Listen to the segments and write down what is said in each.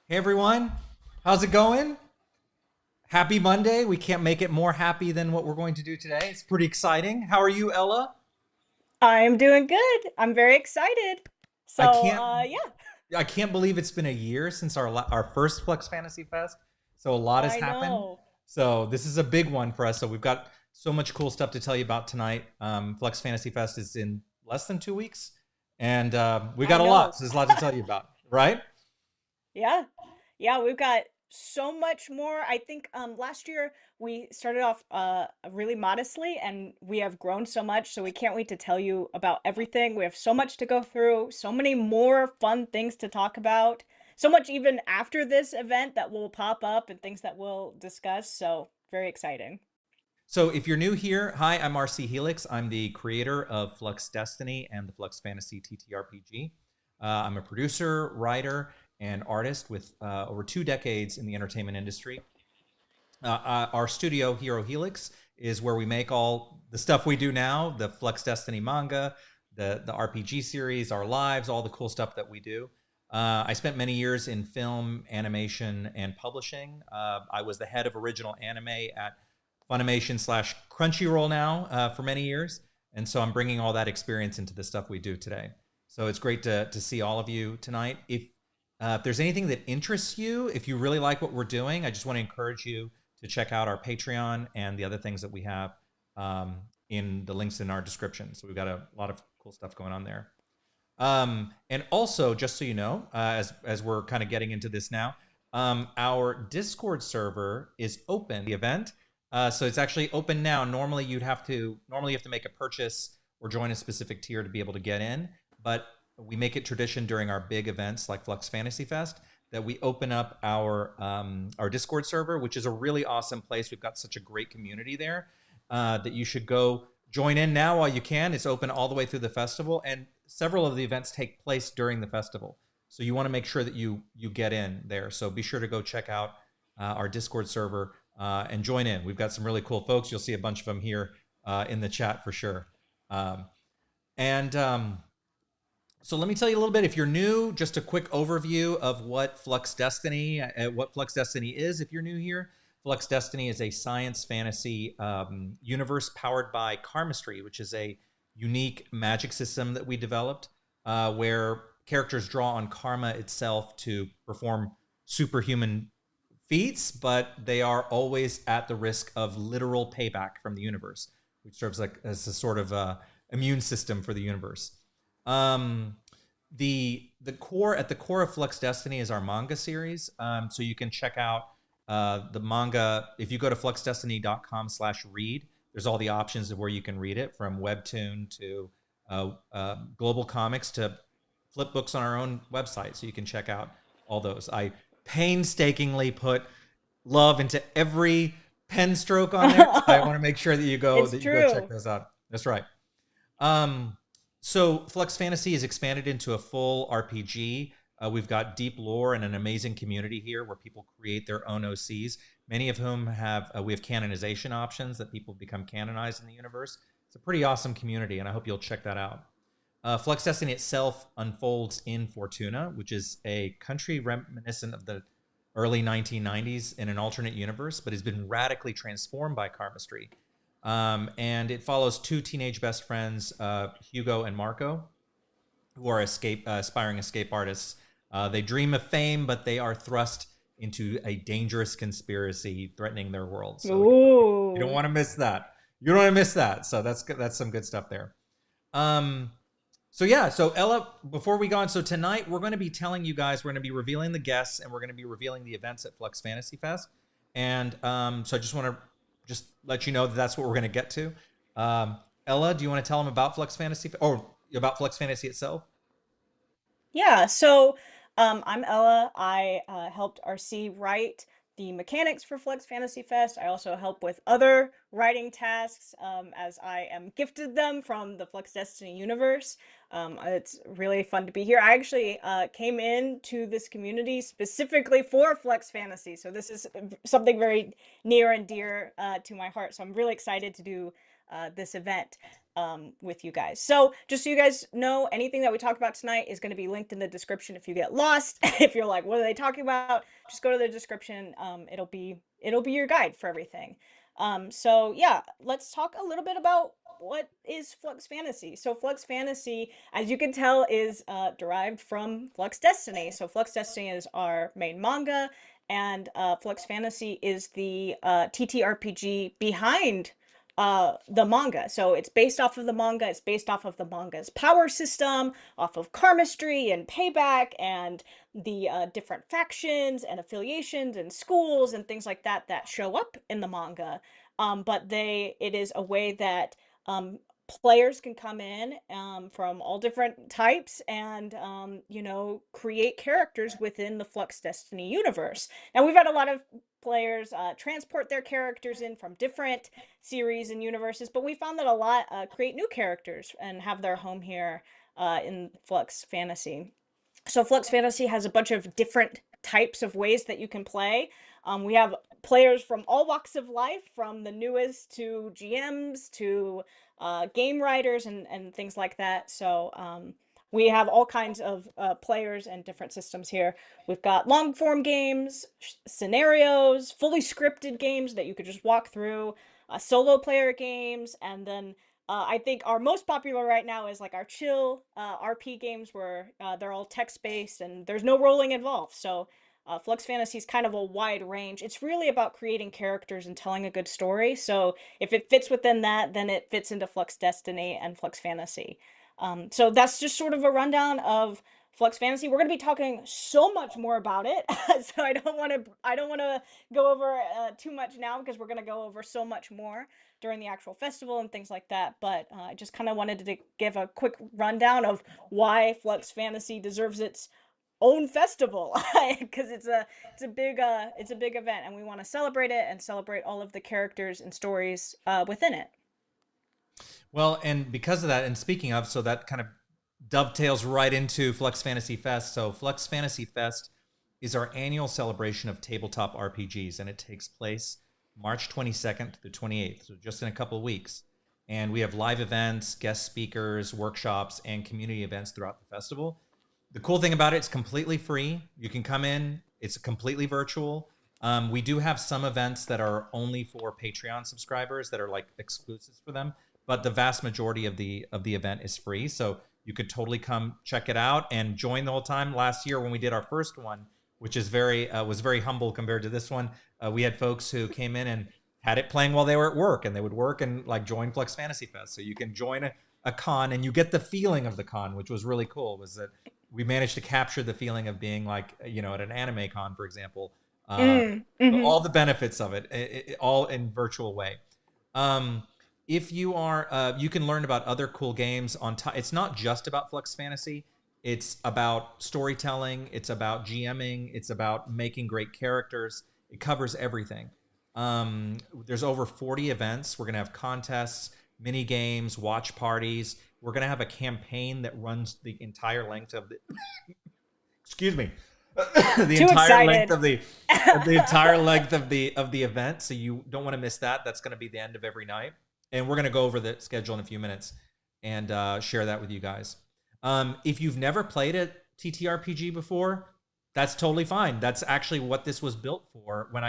Hey everyone, how's it going? Happy Monday. We can't make it more happy than what we're going to do today. It's pretty exciting. How are you, Ella? I'm doing good. I'm very excited. I So, can't yeah, I can't believe it's been a year since our first Flux Fantasy Fest. So a lot has I happened. know. So this is a big one for us. So we've got so much cool stuff to tell you about tonight. Flux Fantasy Fest is in less than 2 weeks, and we I got a lot. know. So there's a lot to tell you about, right? Yeah. Yeah, we've got so much more. I think last year we started off really modestly and we have grown so much, so we can't wait to tell you about everything. We have so much to go through, so many more fun things to talk about. So much even after this event that will pop up and things that we'll discuss. So, very exciting. So, if you're new here, hi, I'm RC Helix. I'm the creator of Flux Destiny and the Flux Fantasy TTRPG. I'm a producer, writer, and artist with over 2 decades in the entertainment industry. Our studio, Hero Helix, is where we make all the stuff we do now, the Flux Destiny manga, the RPG series, our lives, all the cool stuff that we do. I spent many years in film, animation, and publishing. I was the head of original anime at Funimation slash Crunchyroll now for many years. And so I'm bringing all that experience into the stuff we do today. So it's great to see all of you tonight. If there's anything that interests you, if you really like what we're doing, I just want to encourage you to check out our Patreon and the other things that we have in the links in our description. So we've got a lot of cool stuff going on there. And also, just so you know, as we're kind of getting into this now, our Discord server is open. The event, so it's actually open now. Normally, you have to make a purchase or join a specific tier to be able to get in, but we make it tradition during our big events like Flux Fantasy Fest that we open up our Discord server, which is a really awesome place. We've got such a great community there that you should go join in now while you can. It's open all the way through the festival, and several of the events take place during the festival. So you want to make sure that you get in there. So be sure to go check out our Discord server and join in. We've got some really cool folks. You'll see a bunch of them here in the chat for sure. Um, and So let me tell you a little bit. If you're new, just a quick overview of what Flux Destiny is. If you're new here, Flux Destiny is a science fantasy universe powered by karmastry, which is a unique magic system that we developed, where characters draw on karma itself to perform superhuman feats, but they are always at the risk of literal payback from the universe, which serves like as a sort of immune system for the universe. Um, the core at the core of Flux Destiny is our manga series. So you can check out the manga if you go to fluxdestiny.com/read. There's all the options of where you can read it, from webtoon to global comics to flip books on our own website. So you can check out all those. I painstakingly put love into every pen stroke on there. So I want to make sure It's that you go check true. those out. That's right. Um, so Flux Fantasy is expanded into a full RPG. We've got deep lore and an amazing community here where people create their own OCs. Many of whom we have canonization options that people become canonized in the universe. It's a pretty awesome community, and I hope you'll check that out. Flux Destiny itself unfolds in Fortuna, which is a country reminiscent of the early 1990s in an alternate universe, but has been radically transformed by karmastry. And it follows two teenage best friends, Hugo and Marco, who are aspiring escape artists. They dream of fame, but they are thrust into a dangerous conspiracy threatening their world. So you don't Ooh. want to miss that. You don't want to miss that. So that's some good stuff there. Um, so yeah, so Ella, before we go on, so tonight we're going to be telling you guys, we're going to be revealing the guests and we're going to be revealing the events at Flux Fantasy Fest. And so I just want to just let you know that that's what we're going to get to. Ella, do you want to tell them about Flux Fantasy or about Flux Fantasy itself? Yeah, so I'm Ella. I helped RC write the mechanics for Flux Fantasy Fest. I also help with other writing tasks as I am gifted them from the Flux Destiny universe. It's really fun to be here. I actually came into this community specifically for Flux Fantasy, so this is something very near and dear to my heart. So I'm really excited to do this event with you guys. So just so you guys know, anything that we talk about tonight is going to be linked in the description. If you get lost, if you're like, what are they talking about? Just go to the description. It'll be your guide for everything. So yeah, let's talk a little bit about what is Flux Fantasy. So Flux Fantasy, as you can tell, is derived from Flux Destiny. So Flux Destiny is our main manga, and Flux Fantasy is the TTRPG behind the manga. So it's based off of the manga. It's based off of the manga's power system, off of karmastry and payback, and the different factions and affiliations and schools and things like that that show up in the manga. But it is a way that players can come in from all different types and create characters within the Flux Destiny universe. Now we've had a lot of players transport their characters in from different series and universes, but we found that a lot create new characters and have their home here in Flux Fantasy. So Flux Fantasy has a bunch of different types of ways that you can play. We have players from all walks of life, from the newest to GMs to game writers and things like that. So we have all kinds of players and different systems here. We've got long form games, scenarios, fully scripted games that you could just walk through, solo player games, and then I think our most popular right now is like our chill RP games where they're all text based and there's no rolling involved. So Flux Fantasy is kind of a wide range. It's really about creating characters and telling a good story. So if it fits within that, then it fits into Flux Destiny and Flux Fantasy. So that's just sort of a rundown of Flux Fantasy. We're going to be talking so much more about it, so I don't want to go over too much now because we're going to go over so much more during the actual festival and things like that. But I just kind of wanted to give a quick rundown of why Flux Fantasy deserves its own festival because it's a big event and we want to celebrate it and celebrate all of the characters and stories within it. Well, and because of that, and speaking of, so that kind of dovetails right into Flux Fantasy Fest. So Flux Fantasy Fest is our annual celebration of tabletop RPGs, and it takes place March 22nd to the 28th, so just in a couple of weeks. And we have live events, guest speakers, workshops, and community events throughout the festival. The cool thing about it, it's completely free. You can come in. It's completely virtual. We do have some events that are only for Patreon subscribers that are like exclusives for them, but the vast majority of the event is free. So you could totally come check it out and join the whole time. Last year when we did our first one, which is was very humble compared to this one, we had folks who came in and had it playing while they were at work, and they would work and like join Flux Fantasy Fest. So you can join a con and you get the feeling of the con, which was really cool. Was that we managed to capture the feeling of being like, at an anime con, for example. Mm-hmm. All the benefits of it, all in virtual way. If you are, you can learn about other cool games on top. It's not just about Flux Fantasy. It's about storytelling. It's about GMing. It's about making great characters. It covers everything. There's over 40 events. We're going to have contests, mini games, watch parties. We're going to have a campaign that runs the entire length of the excuse me. The Too entire excited. length of the entire length of the event, so you don't want to miss that. That's going to be the end of every night, and we're going to go over the schedule in a few minutes and share that with you guys. If you've never played a TTRPG before, that's totally fine. That's actually what this was built for. When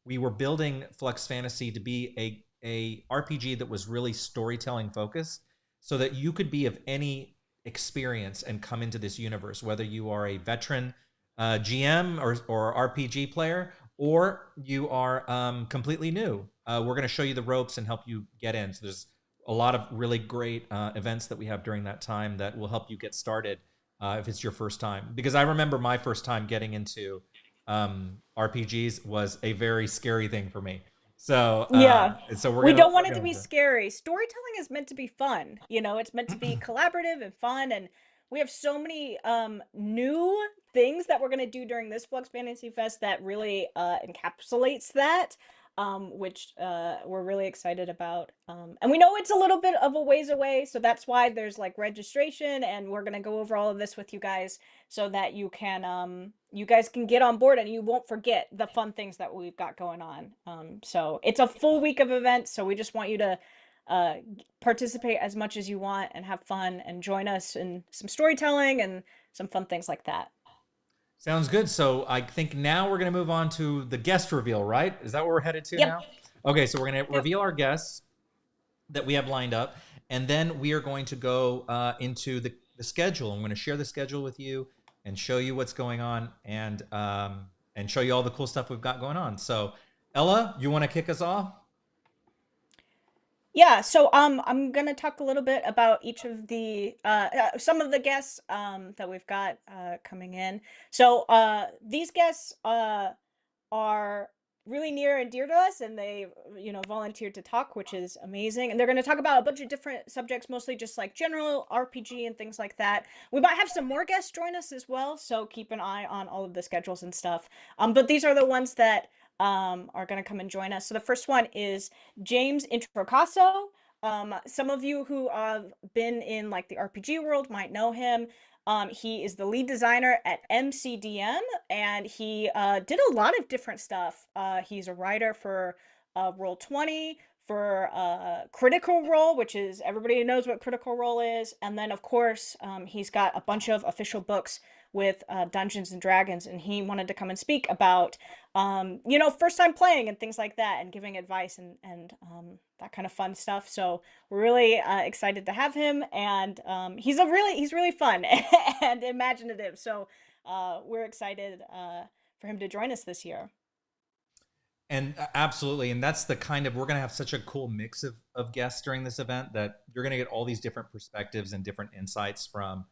we were building Flux Fantasy to be a RPG that was really storytelling focused, so that you could be of any experience and come into this universe, whether you are a veteran GM or RPG player, or you are completely new. We're going to show you the ropes and help you get in. So there's a lot of really great events that we have during that time that will help you get started if it's your first time. Because I remember my first time getting into RPGs was a very scary thing for me. So Yeah. we're We gonna don't want it to be go. scary. Storytelling is meant to be fun. It's meant to be collaborative and fun, and we have so many new things that we're going to do during this Flux Fantasy Fest that really encapsulates that, which we're really excited about. And we know it's a little bit of a ways away, so that's why there's like registration, and we're going to go over all of this with you guys so that you guys can get on board and you won't forget the fun things that we've got going on. So it's a full week of events, so we just want you to participate as much as you want and have fun and join us in some storytelling and some fun things like that. Sounds good. So I think now we're going to move on to the guest reveal, right? Is that what we're headed to Yep. now? Okay, so we're going to Yep. reveal our guests that we have lined up, and then we are going to go into the schedule. I'm going to share the schedule with you and show you what's going on, and show you all the cool stuff we've got going on. So, Ella, you want to kick us off? Yeah, so I'm gonna talk a little bit about each of the some of the guests that we've got coming in. So these guests are really near and dear to us, and they, you know, volunteered to talk, which is amazing. And they're going to talk about a bunch of different subjects, mostly just like general RPG and things like that. We might have some more guests join us as well, so keep an eye on all of the schedules and stuff. But these are the ones that are going to come and join us. So the first one is James Introcaso. Some of you who have been in like the RPG world might know him. He is the lead designer at MCDM, and he did a lot of different stuff. He's a writer for Roll20, for Critical Role, which is, everybody knows what Critical Role is. And then, of course, he's got a bunch of official books with Dungeons and Dragons, and he wanted to come and speak about, you know, first time playing and things like that, and giving advice and that kind of fun stuff. So we're really excited to have him, and he's really fun and imaginative. So we're excited for him to join us this year. And absolutely, and that's the kind of, we're going to have such a cool mix of guests during this event that you're going to get all these different perspectives and different insights from,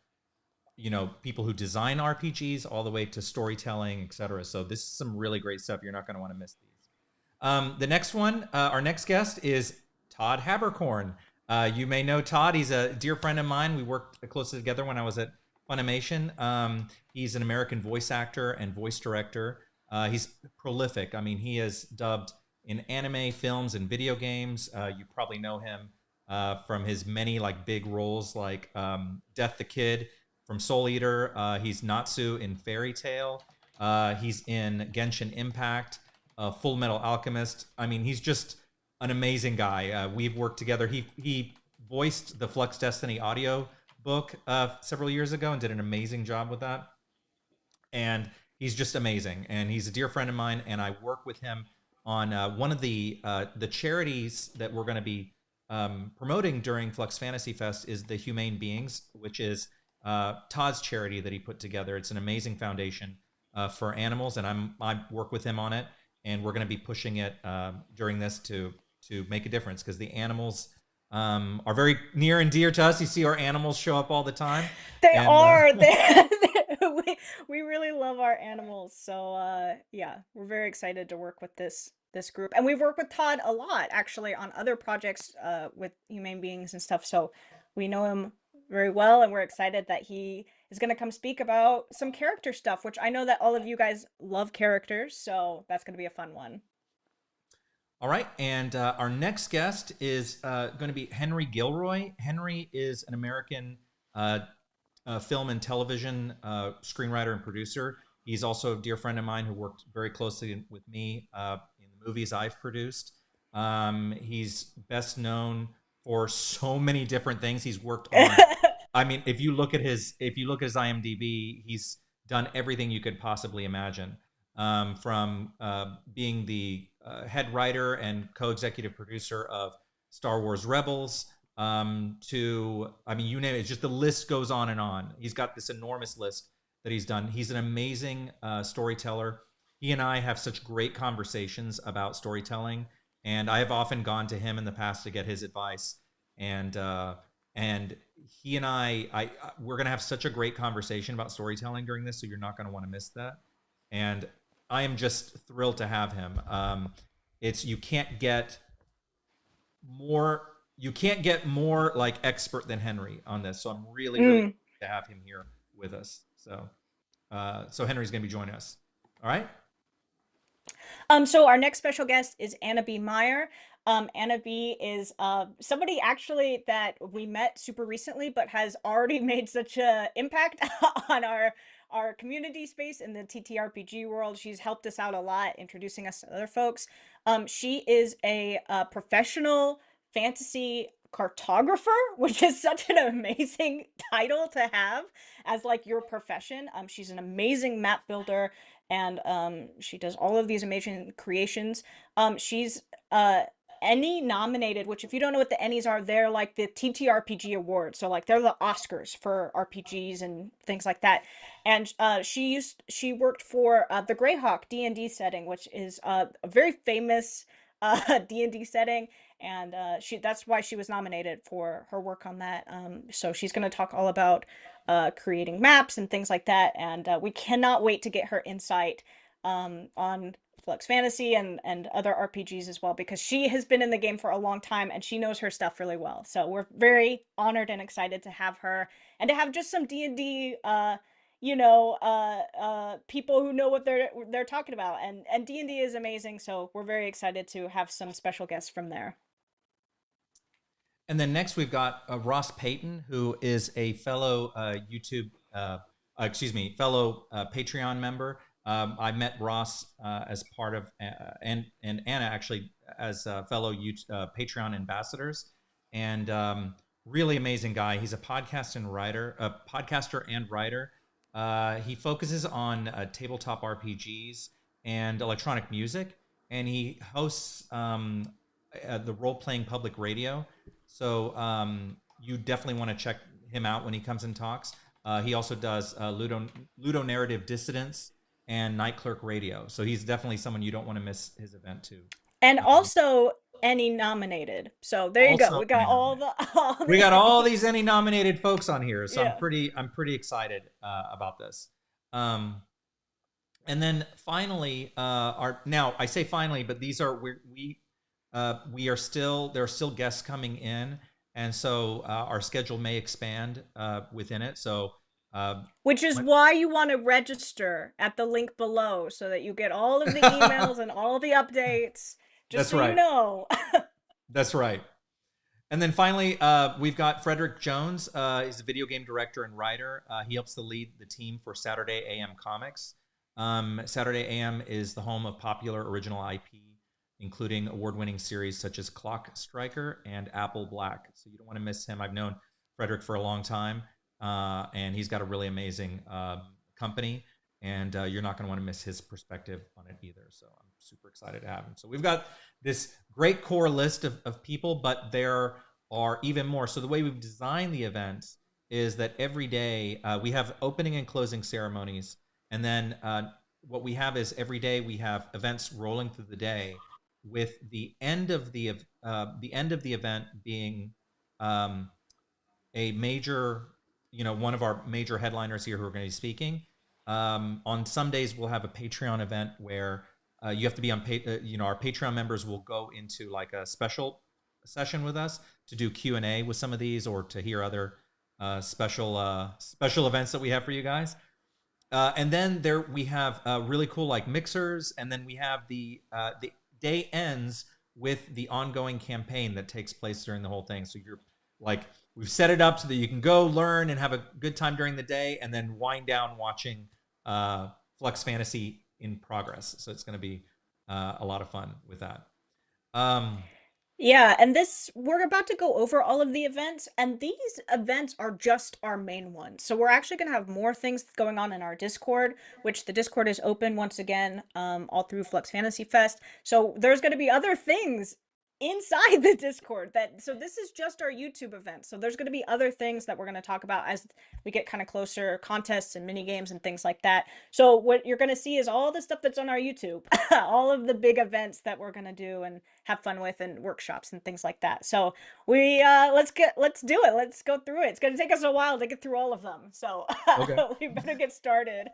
you know, people who design RPGs all the way to storytelling, etc. So this is some really great stuff. You're not going to want to miss these. The next one, our next guest is Todd Habercorn. You may know Todd. He's a dear friend of mine. We worked closely together when I was at Funimation. He's an American voice actor and voice director. He's prolific. I mean, he is dubbed in anime, films, and video games. You probably know him from his many like big roles, like Death the Kid from Soul Eater. He's Natsu in Fairy Tail. He's in Genshin Impact, Full Metal Alchemist. I mean, he's just an amazing guy. We've worked together. He voiced the Flux Destiny audio book several years ago and did an amazing job with that. And he's just amazing. And he's a dear friend of mine. And I work with him on one of the charities that we're going to be promoting during Flux Fantasy Fest is the Humane Beings, which is Todd's charity that he put together. It's an amazing foundation for animals, and I work with him on it, and we're going to be pushing it during this to make a difference, because the animals are very near and dear to us. You see our animals show up all the time. They And are. We really love our animals. So yeah, we're very excited to work with this group. And we've worked with Todd a lot actually on other projects with Humane Beings and stuff. So we know him very well, and we're excited that he is going to come speak about some character stuff, which I know that all of you guys love characters, so that's going to be a fun one. all right, and our next guest is going to be Henry Gilroy. Henry is an American film and television screenwriter and producer. He's also a dear friend of mine who worked very closely with me in the movies I've produced. He's best known for so many different things. He's worked on. I mean, if you look at his IMDb, he's done everything you could possibly imagine. From being the head writer and co-executive producer of Star Wars Rebels, to, I mean, you name it. It's just, the list goes on and on. He's got this enormous list that he's done. He's an amazing storyteller. He and I have such great conversations about storytelling, and I have often gone to him in the past to get his advice. And he and we're gonna have such a great conversation about storytelling during this, so you're not gonna want to miss that. And I am just thrilled to have him. It's you can't get more like expert than Henry on this. So I'm really Mm. to have him here with us. So Henry's gonna be joining us. All right. So our next special guest is Anna B. Meyer. Anna B is somebody actually that we met super recently, but has already made such a impact on our community space in the TTRPG world. She's helped us out a lot, introducing us to other folks. She is a professional fantasy cartographer, which is such an amazing title to have as like your profession. She's an amazing map builder, and she does all of these amazing creations. She's uh Any nominated, which if you don't know what the Ennies are, they're like the TTRPG awards. So like they're the Oscars for RPGs and things like that. And she worked for the Greyhawk D&D setting, which is a very famous D&D setting, and that's why she was nominated for her work on that. So she's going to talk all about creating maps and things like that, and we cannot wait to get her insight on Flux Fantasy and other RPGs as well, because she has been in the game for a long time and she knows her stuff really well. So we're very honored and excited to have her, and to have just some D&D people who know what they're talking about, and D&D is amazing, so we're very excited to have some special guests from there. And then next we've got Ross Payton, who is a fellow fellow Patreon member. I met Ross as part of, and Anna actually as fellow Patreon ambassadors, and really amazing guy. He's a podcaster and writer. He focuses on tabletop RPGs and electronic music, and he hosts the role-playing public radio. So you definitely want to check him out when he comes and talks. He also does Ludo Narrative Dissidents and Night Clerk Radio. So he's definitely someone you don't want to miss his event too. And also Ennie nominated. So there you go. We got all these Ennie nominated folks on here. So yeah. I'm pretty excited about this. And then finally, now I say finally, but these are we are still, there are still guests coming in, and so our schedule may expand within it. So which is why you want to register at the link below, so that you get all of the emails and all the updates. Just so you know. That's right. And then finally, we've got Frederick Jones. He's a video game director and writer. He helps to lead the team for Saturday AM Comics. Saturday AM is the home of popular original IP, including award-winning series such as Clock Striker and Apple Black. So you don't want to miss him. I've known Frederick for a long time, and he's got a really amazing company, and you're not going to want to miss his perspective on it either. So I'm super excited to have him. So we've got this great core list of people, but there are even more. So the way we've designed the events is that every day we have opening and closing ceremonies, and then what we have is every day we have events rolling through the day, with the end of the event being a major, one of our major headliners here who are going to be speaking. On some days we'll have a Patreon event where you have to be on our Patreon members will go into like a special session with us to do Q&A with some of these, or to hear other special events that we have for you guys. And then we have really cool like mixers, and then we have the day ends with the ongoing campaign that takes place during the whole thing. So you're like, we've set it up so that you can go learn and have a good time during the day, and then wind down watching Flux Fantasy in progress. So it's going to be a lot of fun with that. Yeah, and we're about to go over all of the events, and these events are just our main ones. So we're actually going to have more things going on in our Discord, which the Discord is open once again, all through Flux Fantasy Fest. So there's going to be other things inside the Discord so this is just our YouTube event. So there's going to be other things that we're going to talk about as we get kind of closer, contests and mini games and things like that. So what you're going to see is all the stuff that's on our YouTube, all of the big events that we're going to do and have fun with, and workshops and things like that. So we let's do it. Let's go through it. It's going to take us a while to get through all of them. So okay. We better get started.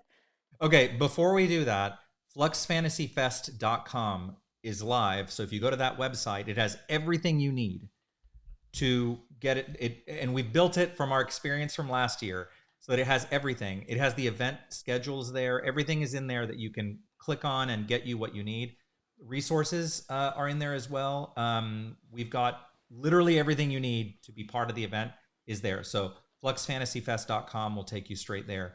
Okay, before we do that, fluxfantasyfest.com is live. So if you go to that website, it has everything you need to get it. And we've built it from our experience from last year, so that it has everything. It has the event schedules there. Everything is in there that you can click on and get you what you need. Resources are in there as well. We've got literally everything you need to be part of the event is there. So fluxfantasyfest.com will take you straight there.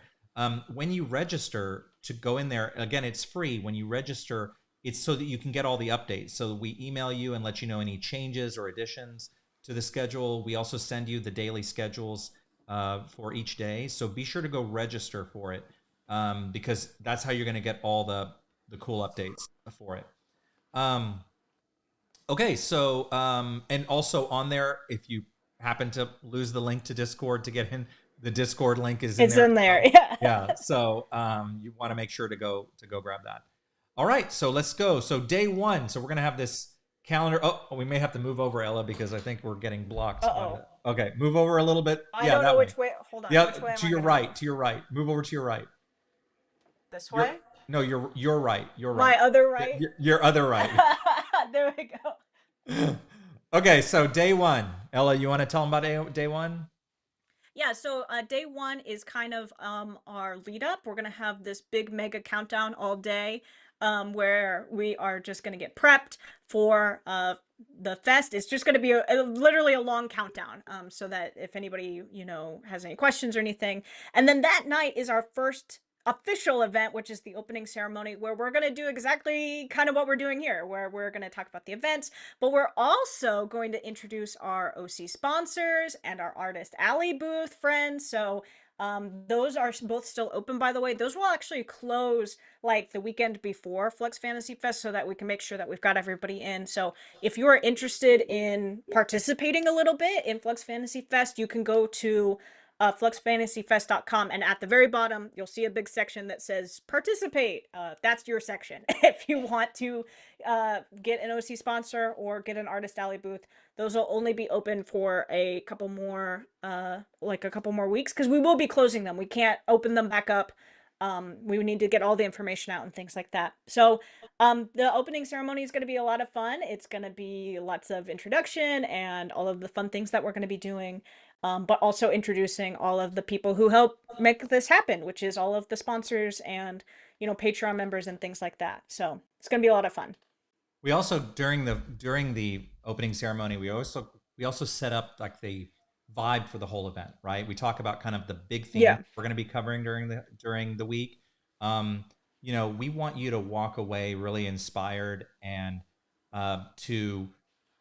When you register to go in there, again, it's free. When you register, it's so that you can get all the updates. So we email you and let you know any changes or additions to the schedule. We also send you the daily schedules for each day. So be sure to go register for it, because that's how you're going to get all the cool updates for it. Okay, so and also on there, if you happen to lose the link to Discord to get in, the Discord link is in It's there in as there. well. Yeah. Yeah, so you want to make sure to go grab that. All right, so let's go. So day one. So we're gonna have this calendar. Oh, we may have to move over, Ella, because I think we're getting blocked. Uh-oh. Okay, move over a little bit. I Yeah, don't know that way. which way. Hold on. Yeah, Which way am to I your gonna right. move? To your right. Move over to your right. This You're way? no, you're right. You're right. My other right? Your other right. There we go. Okay, so day one. Ella, you want to tell them about day one? Yeah, so day one is kind of our lead up. We're gonna have this big mega countdown all day, where we are just gonna get prepped for the fest. It's just gonna be literally a long countdown, so that if anybody has any questions or anything, and then that night is our first official event, which is the opening ceremony, where we're going to do exactly kind of what we're doing here, where we're going to talk about the events, but we're also going to introduce our OC sponsors and our Artist Alley booth friends. So those are both still open, by the way. Those will actually close like the weekend before Flux Fantasy Fest, so that we can make sure that we've got everybody in. So if you are interested in participating a little bit in Flux Fantasy Fest, you can go to fluxfantasyfest.com, and at the very bottom you'll see a big section that says participate. That's your section. If you want to get an OC sponsor or get an Artist Alley booth, those will only be open for a couple more weeks, because we will be closing them. We can't open them back up. We need to get all the information out and things like that. So the opening ceremony is going to be a lot of fun. It's going to be lots of introduction and all of the fun things that we're going to be doing, but also introducing all of the people who help make this happen, which is all of the sponsors and Patreon members and things like that. So it's going to be a lot of fun. We also during the opening ceremony, we also set up like the vibe for the whole event, right? We talk about kind of the big themes we're going to be covering during the week. We want you to walk away really inspired and to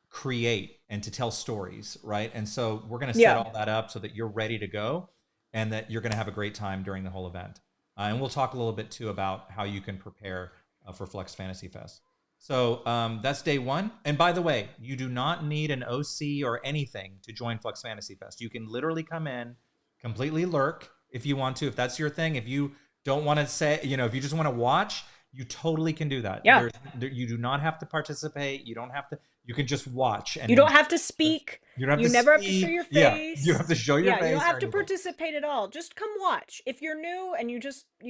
create and to tell stories, right? And so we're going to set all that up so that you're ready to go and that you're going to have a great time during the whole event. And we'll talk a little bit too about how you can prepare for Flux Fantasy Fest. So that's day one. And by the way, you do not need an OC or anything to join Flux Fantasy Fest. You can literally come in, completely lurk if you want to, if that's your thing. If you don't want to say, if you just want to watch, you totally can do that. Yeah. You do not have to participate. You don't have to. You can just watch. And you don't have to speak. You never have to show your face. Yeah, you have to show your face. You don't have to participate at all. Just come watch. If you're new and you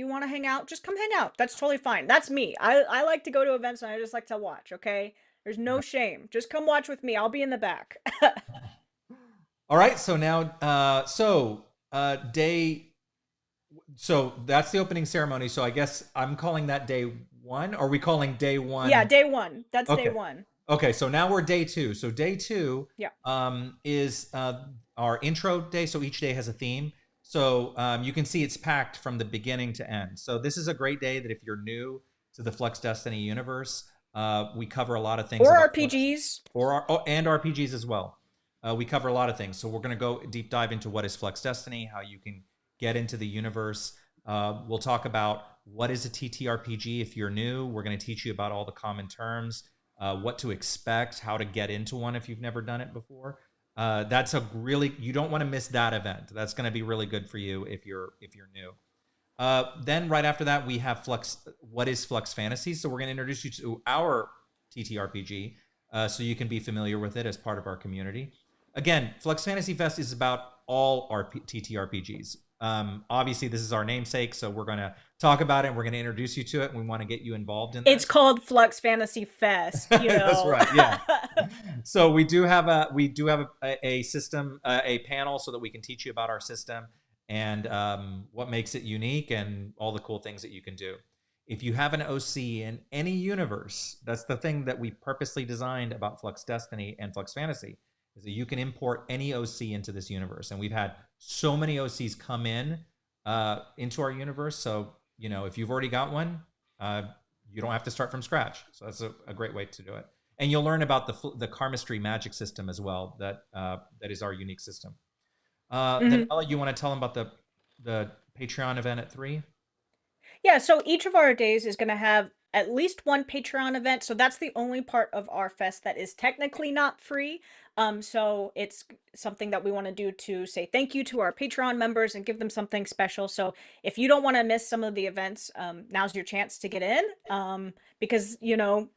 want to hang out, just come hang out. That's totally fine. That's me. I like to go to events and I just like to watch, okay? There's no shame. Just come watch with me. I'll be in the back. All right. So now, so that's the opening ceremony. So I guess I'm calling that day one. Are we calling day one? Yeah, day one. That's okay. Day one. Okay, so now we're day two. So day two is our intro day. So each day has a theme. So you can see it's packed from the beginning to end. So this is a great day that if you're new to the Flux Destiny universe, we cover a lot of things. Or RPGs. And RPGs as well. We cover a lot of things. So we're going to go deep dive into what is Flux Destiny, how you can get into the universe. We'll talk about what is a TTRPG if you're new. We're going to teach you about all the common terms. What to expect, how to get into one if you've never done it before. You don't want to miss that event. That's going to be really good for you if you're new. Then right after that, we have what is Flux Fantasy? So we're going to introduce you to our TTRPG so you can be familiar with it as part of our community. Again, Flux Fantasy Fest is about all our TTRPGs. Obviously, this is our namesake, so we're going to talk about it and we're going to introduce you to it. And we want to get you involved in it. It's called Flux Fantasy Fest. That's right. Yeah. So we do have a system, a panel, so that we can teach you about our system and what makes it unique and all the cool things that you can do. If you have an OC in any universe, that's the thing that we purposely designed about Flux Destiny and Flux Fantasy, is that you can import any OC into this universe. And we've had so many OCs come into our universe. So, if you've already got one, you don't have to start from scratch. So that's a great way to do it. And you'll learn about the karmastry magic system as well. That is our unique system. Then Mhm. Ella, you want to tell them about the Patreon event at 3? Yeah, so each of our days is going to have at least one Patreon event. So that's the only part of our fest that is technically not free. So it's something that we want to do to say thank you to our Patreon members and give them something special. So if you don't want to miss some of the events, now's your chance to get in. Because we don't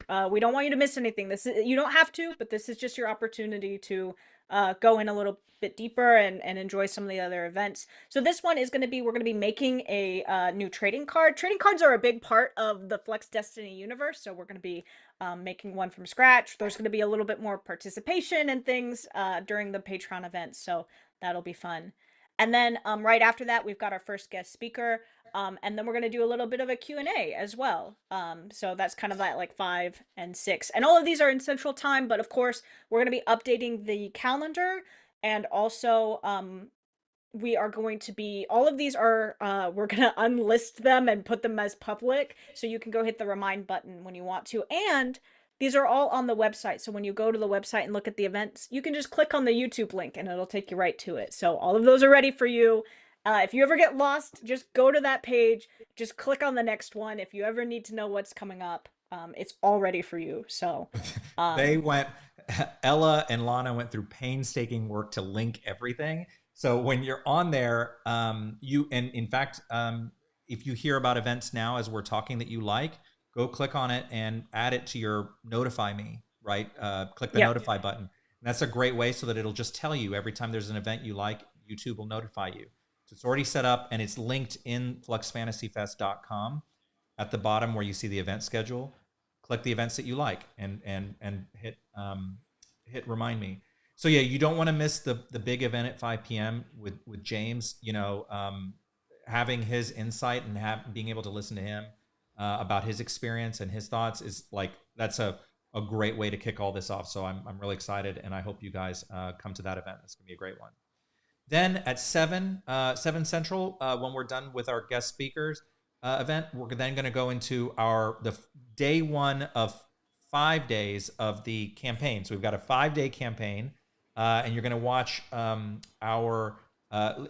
want you to miss anything. You don't have to, but this is just your opportunity to go in a little bit deeper and enjoy some of the other events. So this one is going to be, we're going to be making a new trading card. Trading cards are a big part of the Flux Destiny universe. So we're going to be making one from scratch. There's going to be a little bit more participation and things during the Patreon events. So that'll be fun. And then right after that, we've got our first guest speaker. And then we're going to do a little bit of a Q&A as well. So that's kind of like 5 and 6. And all of these are in Central Time, but of course, we're going to be updating the calendar. And also, we are going to be, all of these are, we're going to unlist them and put them as public. So you can go hit the remind button when you want to. And these are all on the website. So when you go to the website and look at the events, you can just click on the YouTube link and it'll take you right to it. So all of those are ready for you. If you ever get lost, just go to that page, just click on the next one. If you ever need to know what's coming up, it's all ready for you. So, They went, Ella and Lana went through painstaking work to link everything. So when you're on there, and in fact, if you hear about events now as we're talking that you like, go click on it and add it to your notify me, right? Click the yep. notify button. And that's a great way so that it'll just tell you every time there's an event you like, YouTube will notify you. So it's already set up and it's linked in fluxfantasyfest.com at the bottom where you see the event schedule. Click the events that you like and hit remind me. So yeah, you don't want to miss the big event at 5 p.m. with James. Having his insight and being able to listen to him about his experience and his thoughts is like that's a great way to kick all this off. So I'm really excited, and I hope you guys come to that event. It's gonna be a great one. Then at 7 Central, when we're done with our guest speakers event, we're then going to go into the day 1 of 5 days of the campaign. So we've got a 5-day campaign, and you're going to watch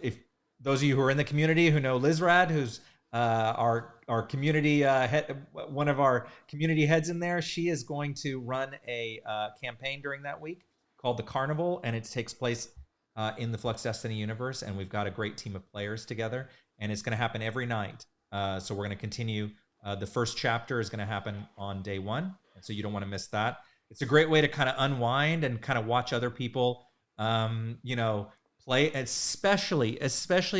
if those of you who are in the community who know Lizrad, who's our community head, one of our community heads in there, she is going to run a campaign during that week called the Carnival, and it takes place in the Flux Destiny universe, and we've got a great team of players together, and it's going to happen every night. So we're going to continue. The first chapter is going to happen on day 1, and so you don't want to miss that. It's a great way to kind of unwind and kind of watch other people, play, especially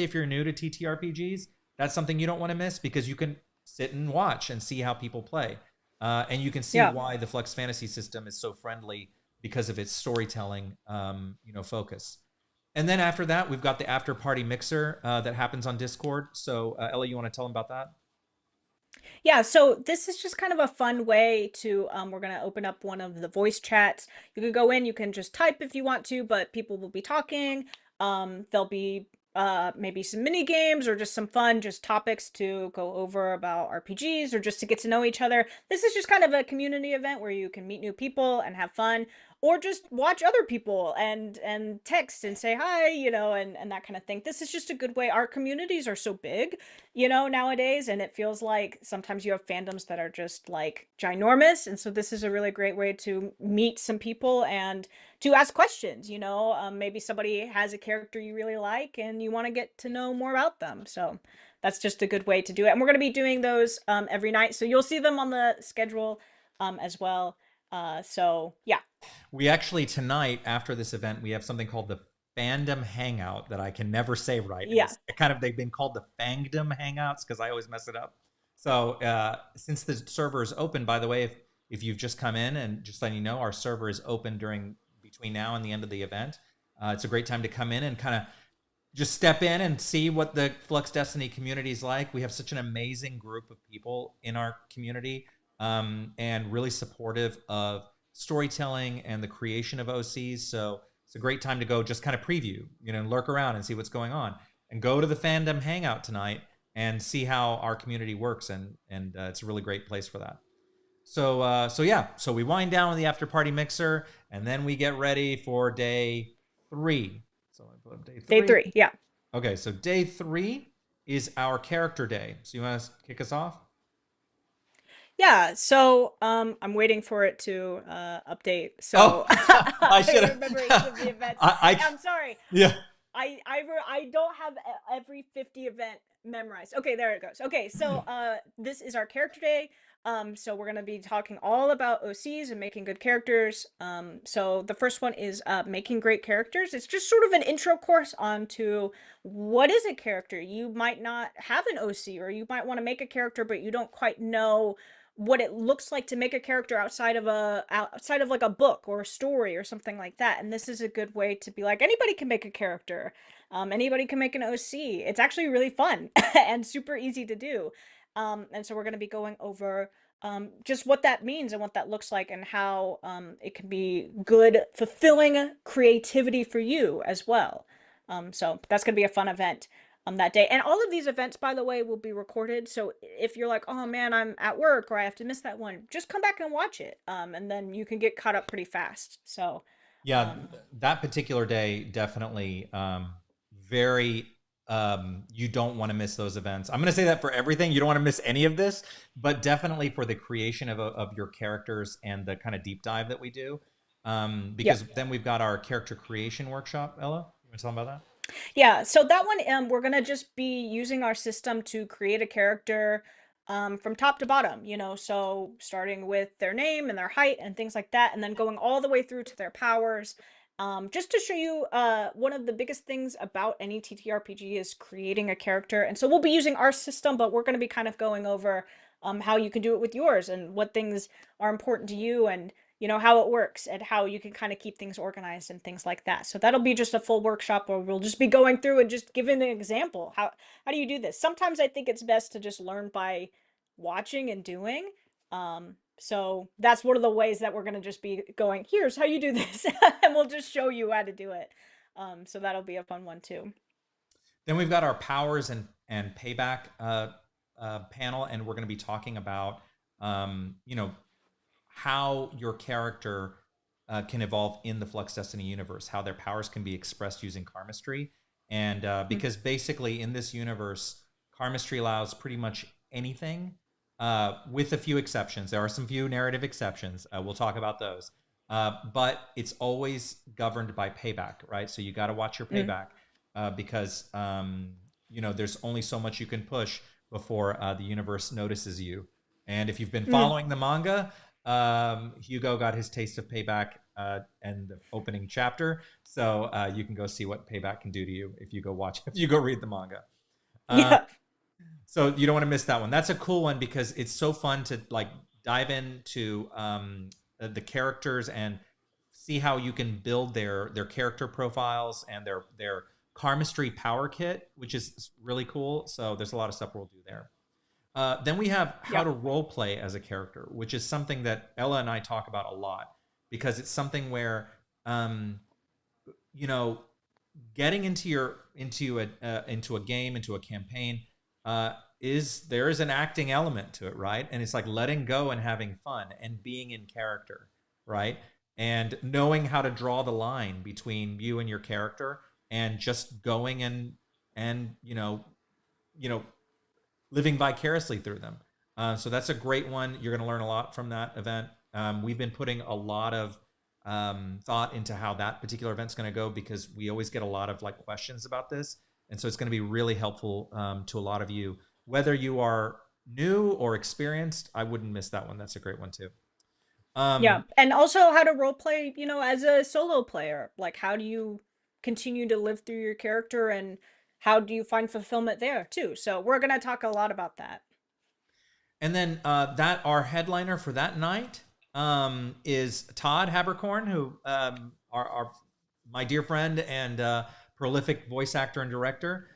if you're new to TTRPGs. That's something you don't want to miss because you can sit and watch and see how people play, and you can see Yeah. why the Flux Fantasy system is so friendly because of its storytelling, focus. And then after that, we've got the after party mixer that happens on Discord. So Ella, you want to tell them about that? Yeah, so this is just kind of a fun way to, we're going to open up one of the voice chats. You can go in, you can just type if you want to, but people will be talking. There'll be maybe some mini games or just some fun, just topics to go over about RPGs or just to get to know each other. This is just kind of a community event where you can meet new people and have fun, or just watch other people and text and say hi, and that kind of thing. This is just a good way. Our communities are so big, nowadays, and it feels like sometimes you have fandoms that are just like ginormous, and so this is a really great way to meet some people and to ask questions. Maybe somebody has a character you really like and you want to get to know more about them, so that's just a good way to do it. And we're going to be doing those every night, so you'll see them on the schedule as well. So yeah. We actually tonight after this event, we have something called the Fandom Hangout that I can never say right, and Yeah. it's kind of they've been called the Fangdom Hangouts because I always mess it up. So since the server is open, by the way, if you've just come in, and just letting you know, our server is open between now and the end of the event. It's a great time to come in and kind of just step in and see what the Flux Destiny community is like. We have such an amazing group of people in our community, and really supportive of storytelling and the creation of OCs. So it's a great time to go just kind of preview, lurk around and see what's going on, and go to the Fandom Hangout tonight and see how our community works. And it's a really great place for that. So yeah, so we wind down with the after party mixer, and then we get ready for day 3. So I put up day Day 3. 3, yeah. Okay, so day 3 is our character day. So you want to kick us off? Yeah, so I'm waiting for it to update. Oh, So I I should remember each of the have. events. I I'm sorry. yeah. I don't have every 50 event memorized. Okay, there it goes. Okay, so this is our character day. So we're gonna be talking all about OCs and making good characters. So the first one is making great characters. It's just sort of an intro course onto what is a character. You might not have an OC, or you might want to make a character, but you don't quite know what it looks like to make a character outside of like a book or a story or something like that. And this is a good way to be like, anybody can make a character. Anybody can make an OC. It's actually really fun and super easy to do. And so we're going to be going over just what that means and what that looks like, and how it can be good, fulfilling creativity for you as well. So that's going to be a fun event that day. And all of these events, by the way, will be recorded. So if you're like, oh man, I'm at work, or I have to miss that one, just come back and watch it. And then you can get caught up pretty fast. So, Yeah, um, that particular day definitely very you don't want to miss those events. I'm going to say that for everything. You don't want to miss any of this, but definitely for the creation of your characters and the kind of deep dive that we do. yeah. Because then we've got our character creation workshop. Ella, you want to tell them about that? Yeah, so that one, we're gonna just be using our system to create a character from top to bottom, so starting with their name and their height and things like that, and then going all the way through to their powers. Just to show you, one of the biggest things about any TTRPG is creating a character. And so we'll be using our system, but we're gonna be kind of going over how you can do it with yours, and what things are important to you, and how it works, and how you can kind of keep things organized and things like that. So that'll be just a full workshop where we'll just be going through and just giving an example. How do you do this? Sometimes I think it's best to just learn by watching and doing. So that's one of the ways that we're going to just be going, here's how you do this. And we'll just show you how to do it. So that'll be a fun one too. Then we've got our powers and payback panel, and we're going to be talking about how your character can evolve in the Flux Destiny universe, how their powers can be expressed using karmastry. And because basically in this universe, karmastry allows pretty much anything, with a few exceptions. There are some few narrative exceptions. We'll talk about those. But it's always governed by payback, right? So you got to watch your Mm. payback because, there's only so much you can push before the universe notices you. And if you've been Mm. following the manga, Hugo got his taste of payback in the opening chapter, so you can go see what payback can do to you if you go watch, if you go read the manga. Uh, Yeah. so you don't want to miss that one. That's a cool one because it's so fun to like dive into the characters and see how you can build their character profiles and their karmastry power kit, which is really cool. So there's a lot of stuff we'll do there. Then we have how Yeah. to role play as a character, which is something that Ella and I talk about a lot because it's something where, um, you know, getting into a game, into a campaign, is there is an acting element to it, right? And it's like letting go and having fun and being in character, right? And knowing how to draw the line between you and your character, and just going and you know living vicariously through them. So that's a great one. You're going to learn a lot from that event. We've been putting a lot of thought into how that particular event's going to go because we always get a lot of like questions about this, and so it's going to be really helpful to a lot of you, whether you are new or experienced. I wouldn't miss that one. That's a great one too. Yeah. Um, And also how to role play, as a solo player. Like, how do you continue to live through your character, and how do you find fulfillment there too? So we're going to talk a lot about that. And then that our headliner for that night is Todd Habercorn, who our my dear friend and prolific voice actor and director.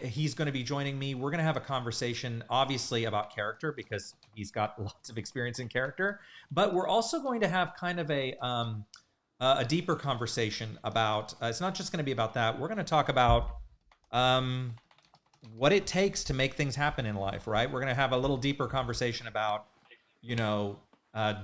He's going to be joining me. We're going to have a conversation, obviously, about character because he's got lots of experience in character. But we're also going to have kind of a deeper conversation about. It's not just going to be about that. We're going to talk about. What it takes to make things happen in life, right? We're going to have a little deeper conversation about you know,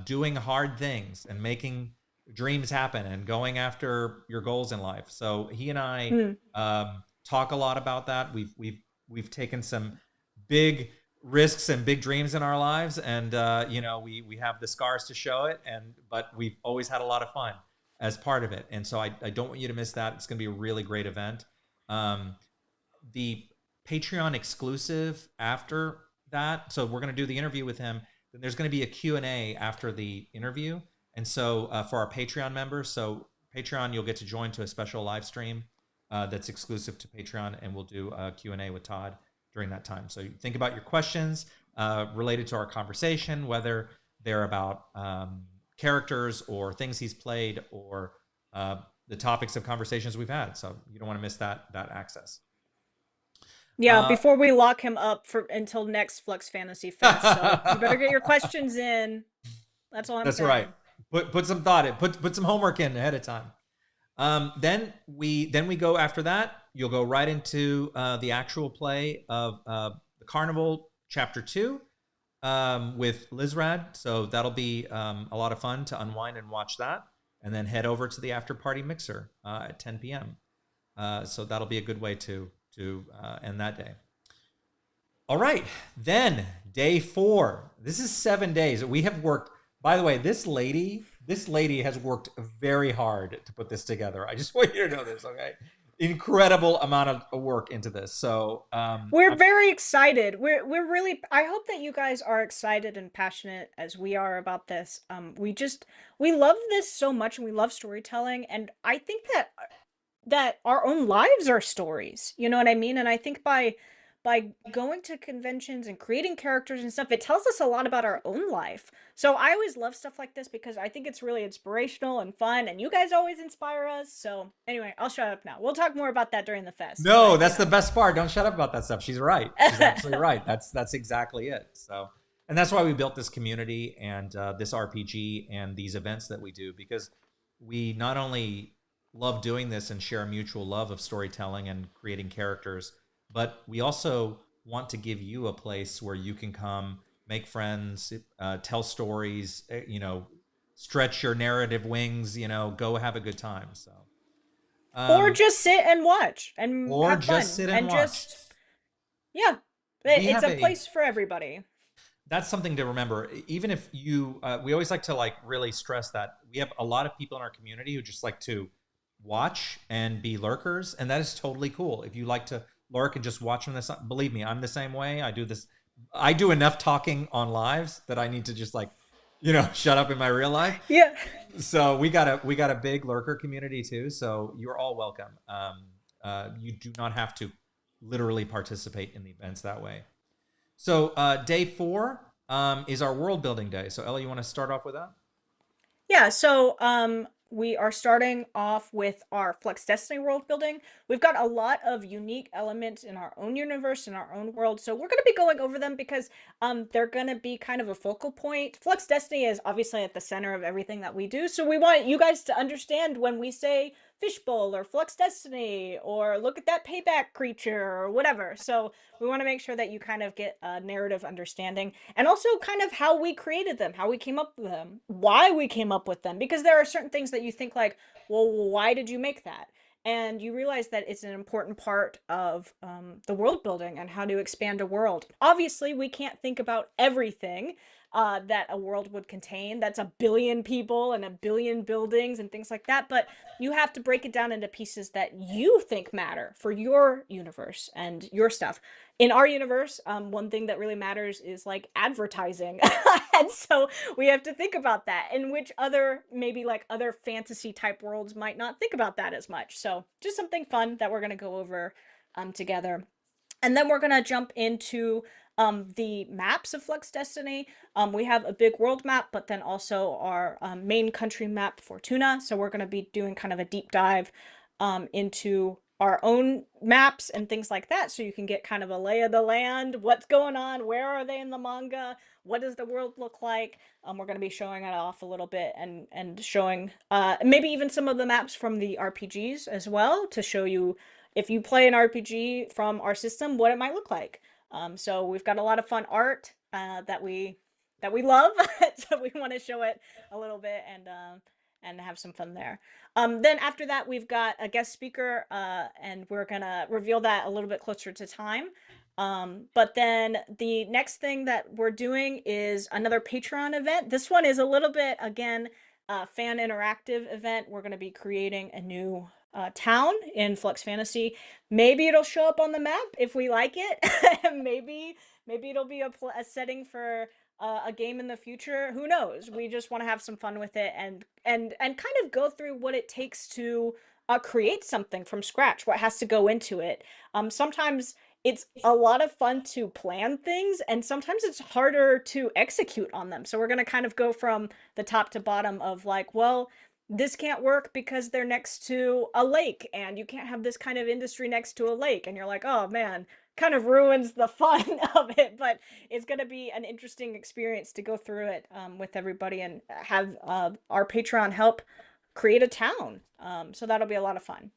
doing hard things and making dreams happen and going after your goals in life. So he and I Hmm. talk a lot about that. We've taken some big risks and big dreams in our lives, and you know, we have the scars to show it. And but we've always had a lot of fun as part of it. And so I don't want you to miss that. It's going to be a really great event. Um, the Patreon exclusive after that. So we're going to do the interview with him. Then there's going to be a Q&A after the interview. And so for our Patreon members, so Patreon, you'll get to join to a special live stream that's exclusive to Patreon, and we'll do a Q&A with Todd during that time. So think about your questions related to our conversation, whether they're about characters or things he's played or the topics of conversations we've had. So you don't want to miss that access. Yeah, before we lock him up for until next Flux Fantasy Fest. So you better get your questions in. That's all I'm That's right. saying. Put some thought in. Put some homework in ahead of time. Then we go after that. You'll go right into the actual play of the Carnival Chapter 2 with Lizrad. So that'll be a lot of fun to unwind and watch that, and then head over to the after party mixer at 10 p.m. So that'll be a good way to end that day. All right, then day 4. This is 7 days. We have worked. By the way, this lady has worked very hard to put this together. I just want you to know this, okay? Incredible amount of work into this. So We're very excited. We're really, I hope that you guys are excited and passionate as we are about this. We love this so much, and we love storytelling, and I think that our own lives are stories. You know what I mean? And I think by going to conventions and creating characters and stuff, it tells us a lot about our own life. So I always love stuff like this because I think it's really inspirational and fun, and you guys always inspire us. So anyway, I'll shut up now. We'll talk more about that during the fest. no, But you that's the know. best part. Don't shut up about that stuff. She's right. She's absolutely right. That's exactly it. So, and that's why we built this community and this RPG and these events that we do, because we not only love doing this and share a mutual love of storytelling and creating characters, but we also want to give you a place where you can come, make friends, tell stories, you know, stretch your narrative wings, you know, go have a good time. So, Or um, just sit and watch and or have just fun sit and and watch. just, yeah, We it's have a a place for everybody. That's something to remember. Even if you, we always like to like really stress that we have a lot of people in our community who just like to watch and be lurkers, and that is totally cool. If you like to lurk and just watch from this, believe me, I'm the same way. I do this. I do enough talking on lives that I need to just like, you know, shut up in my real life. Yeah. So we got a big lurker community too. So you're all welcome. You do not have to literally participate in the events that way. So day 4 is our world building day. So Ellie, you want to start off with that? Yeah, so we are starting off with our Flux Destiny world building. We've got a lot of unique elements in our own universe, in our own world. So we're going to be going over them because they're going to be kind of a focal point. Flux Destiny is obviously at the center of everything that we do. So we want you guys to understand when we say fishbowl or Flux Destiny or look at that payback creature or whatever. So we want to make sure that you kind of get a narrative understanding, and also kind of how we created them, how we came up with them, why we came up with them, because there are certain things that you think like, well, why did you make that? And you realize that it's an important part of the world building and how to expand a world. Obviously, we can't think about everything that a world would contain. That's a billion people and a billion buildings and things like that. But you have to break it down into pieces that you think matter for your universe and your stuff. In our universe, one thing that really matters is like advertising. And so we have to think about that, in which other, maybe like other fantasy type worlds might not think about that as much. So just something fun that we're going to go over together. And then we're going to jump into the maps of Flux Destiny. We have a big world map, but then also our main country map, Fortuna. So we're going to be doing kind of a deep dive into our own maps and things like that, so you can get kind of a lay of the land, what's going on, where are they in the manga, what does the world look like. We're going to be showing it off a little bit, and showing maybe even some of the maps from the RPGs as well, to show you, if you play an RPG from our system, what it might look like. So we've got a lot of fun art that we that we love. So we want to show it a little bit and have some fun there. Then after that, we've got a guest speaker, and we're gonna reveal that a little bit closer to time. But then the next thing that we're doing is another Patreon event. This one is a little bit, again, fan interactive event. We're going to be creating a new town in Flux Fantasy. Maybe it'll show up on the map if we like it. maybe it'll be a setting for a game in the future. Who knows? We just want to have some fun with it and kind of go through what it takes to create something from scratch. What has to go into it. Sometimes it's a lot of fun to plan things, and sometimes it's harder to execute on them. So we're going to kind of go from the top to bottom of like, well, this can't work because they're next to a lake, and you can't have this kind of industry next to a lake. And you're like, oh man, kind of ruins the fun of it. But it's going to be an interesting experience to go through it with everybody and have our Patreon help create a town. So that'll be a lot of fun.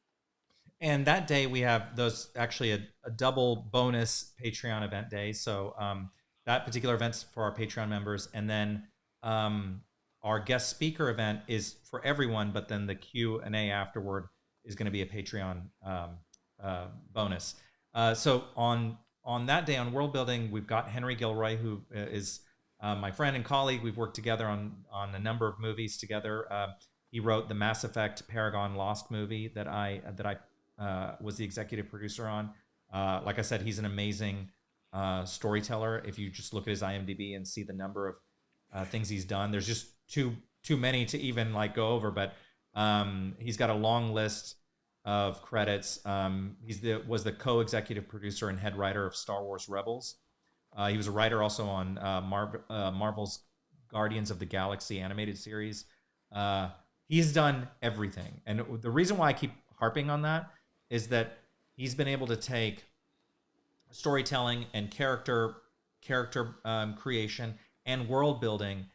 And that day we have those actually a double bonus Patreon event day. So that particular event's for our Patreon members, and then our guest speaker event is for everyone. But then the Q&A afterward is going to be a Patreon bonus. So on that day on world building, we've got Henry Gilroy, who is my friend and colleague. We've worked together on a number of movies together. He wrote the Mass Effect Paragon Lost movie that I was the executive producer on. Like I said, he's an amazing storyteller. If you just look at his IMDb and see the number of things he's done, there's just too many to even like go over. But he's got a long list of credits. Was the co-executive producer and head writer of Star Wars Rebels. He was a writer also on Marvel's Guardians of the Galaxy animated series. He's done everything, and the reason why I keep harping on that is that he's been able to take storytelling and character creation and world building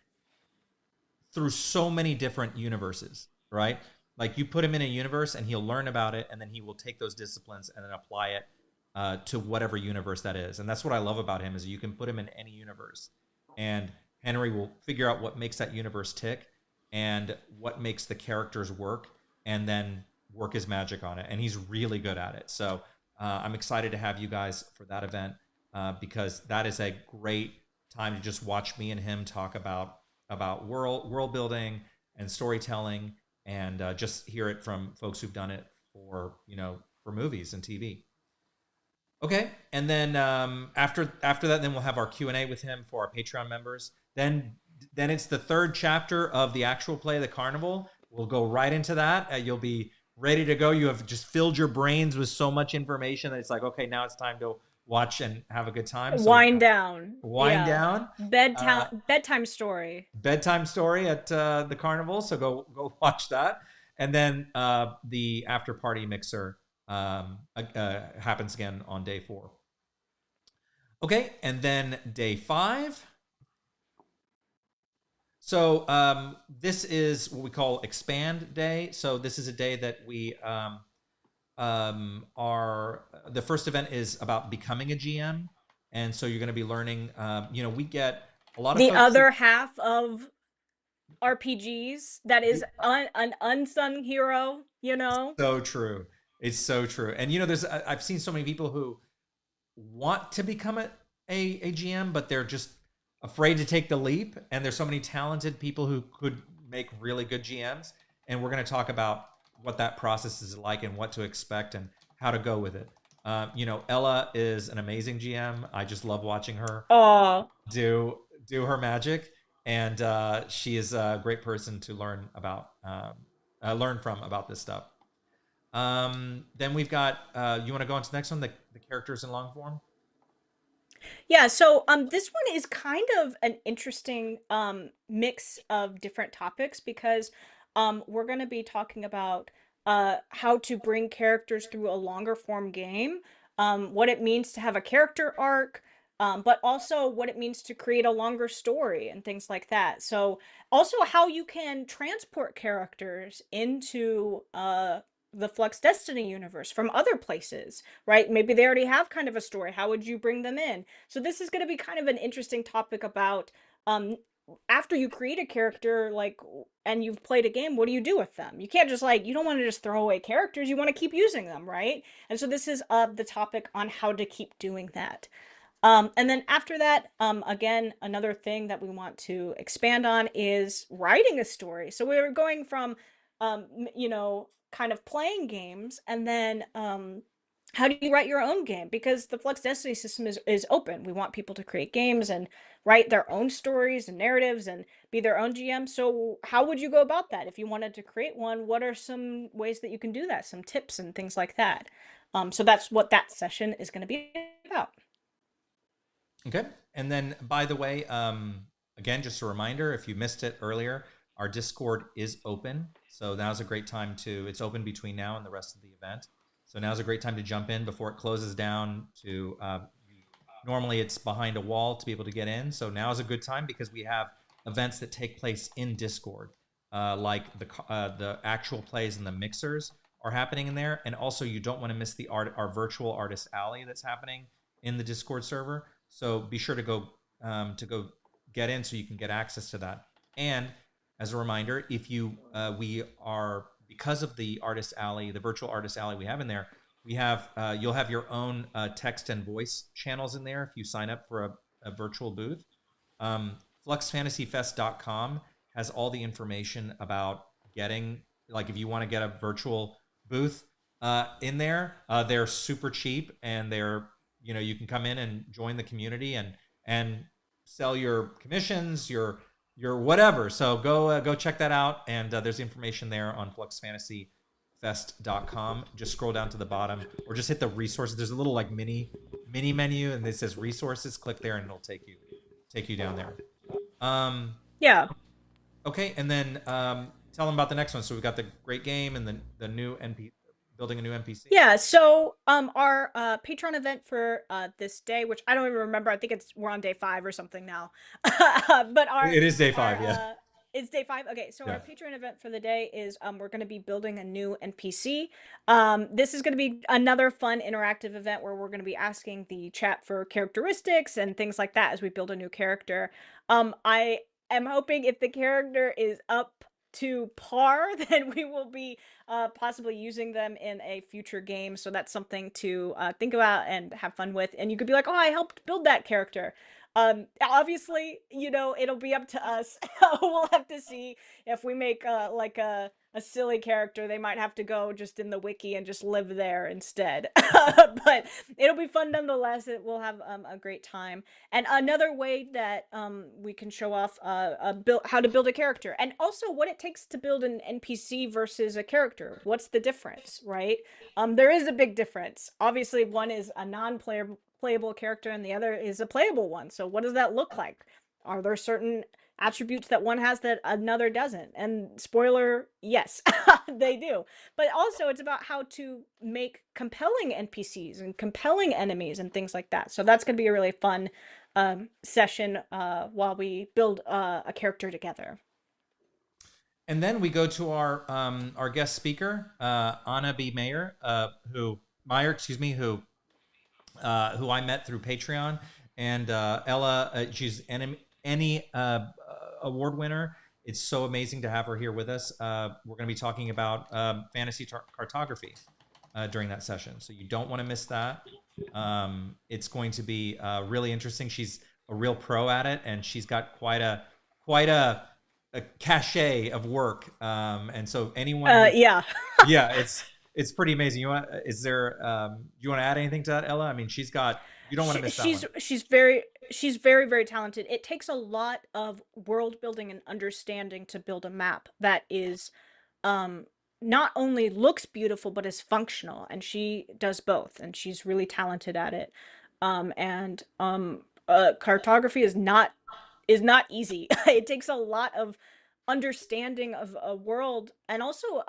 through so many different universes, right? Like you put him in a universe and he'll learn about it, and then he will take those disciplines and then apply it to whatever universe that is. And that's what I love about him, is you can put him in any universe, and Henry will figure out what makes that universe tick and what makes the characters work, and then work his magic on it. And he's really good at it. So I'm excited to have you guys for that event because that is a great time to just watch me and him talk about world building and storytelling, and just hear it from folks who've done it for movies and TV. Okay, and then after that, then we'll have our Q&A with him for our Patreon members. Then it's the third chapter of the actual play, The Carnival. We'll go right into that. You'll be ready to go. You have just filled your brains with so much information that it's like, okay, now it's time to watch and have a good time. So Wind down. wind Yeah. down. Bedtime story. Bedtime story at the Carnival. So go watch that. And then the after party mixer happens again on day 4. Okay, and then day 5. So this is what we call Expand Day. So this is a day that we the first event is about becoming a GM, and so you're going to be learning. We get a lot of the other half of RPGs that is an unsung hero. So true. It's so true. And I've seen so many people who want to become a GM, but they're just afraid to take the leap. And there's so many talented people who could make really good GMs. And we're going to talk about what that process is like and what to expect and how to go with it. Ella is an amazing GM. I just love watching her do her magic. And she is a great person to learn from about this stuff. Then we've got, you want to go on to the next one, the characters in long form? Yeah, so this one is kind of an interesting mix of different topics because we're going to be talking about how to bring characters through a longer form game, what it means to have a character arc, but also what it means to create a longer story and things like that. So also how you can transport characters into the Flux Destiny universe from other places, right? Maybe they already have kind of a story. How would you bring them in? So this is going to be kind of an interesting topic about um after you create a character, like, and you've played a game, what do you do with them? You can't just, like, you don't want to just throw away characters, you want to keep using them, right? And so this is the topic on how to keep doing that. And then after that, again, another thing that we want to expand on is writing a story. So we're going from, kind of playing games, and then how do you write your own game? Because the Flux Destiny system is open. We want people to create games and write their own stories and narratives and be their own GM. So how would you go about that? If you wanted to create one, what are some ways that you can do that? Some tips and things like that. So that's what that session is going to be about. Okay. And then, by the way, again, just a reminder, if you missed it earlier, our Discord is open. So now's a great time to, it's open between now and the rest of the event. So now's a great time to jump in before it closes down to, normally it's behind a wall to be able to get in. So now is a good time because we have events that take place in Discord, like the actual plays and the mixers are happening in there. And also you don't want to miss our virtual artist alley that's happening in the Discord server. So be sure to go get in so you can get access to that. And as a reminder, if you we are, because of the artist alley, the virtual artist alley we have in there, we have you'll have your own text and voice channels in there if you sign up for a virtual booth. Fluxfantasyfest.com has all the information about getting, like, if you want to get a virtual booth in there, they're super cheap, and they're, you can come in and join the community and sell your commissions, your whatever. So go check that out, and there's information there on fluxfantasyfest.com. Just scroll down to the bottom, or just hit the resources. There's a little, like, mini menu, and it says resources. Click there, and it'll take you down there. Yeah. Okay, and then tell them about the next one. So we've got the great game and the new building a new NPC. Yeah, so our Patreon event for this day, which I don't even remember, I think we're on day 5 or something now. But It is day 5, our yeah. it's day 5. Okay, so Yeah. our Patreon event for the day is we're going to be building a new NPC. This is going to be another fun interactive event where we're going to be asking the chat for characteristics and things like that as we build a new character. I am hoping if the character is up to par, then we will be possibly using them in a future game. So that's something to think about and have fun with. And you could be like, oh, I helped build that character. Obviously, it'll be up to us. We'll have to see if we make like a silly character. They might have to go just in the wiki and just live there instead. But it'll be fun nonetheless. We'll have a great time. And another way that we can show off how to build a character, and also what it takes to build an NPC versus a character. What's the difference, right? There is a big difference. Obviously, one is a non-playable character, and the other is a playable one. So what does that look like? Are there certain attributes that one has that another doesn't? And spoiler, yes, they do. But also it's about how to make compelling NPCs and compelling enemies and things like that. So that's going to be a really fun session while we build a character together. And then we go to our guest speaker, Anna B. who I met through Patreon, and Ella, she's an Emmy award winner. It's so amazing to have her here with us. We're going to be talking about fantasy cartography during that session, so you don't want to miss that. It's going to be really interesting. She's a real pro at it, and she's got quite a cachet of work. And so anyone, yeah, yeah, it's pretty amazing. You want to add anything to that, Ella? I mean, you don't want to miss that one. She's very, very talented. It takes a lot of world building and understanding to build a map that is not only looks beautiful but is functional, and she does both, and she's really talented at it. Cartography is not easy. It takes a lot of understanding of a world, and also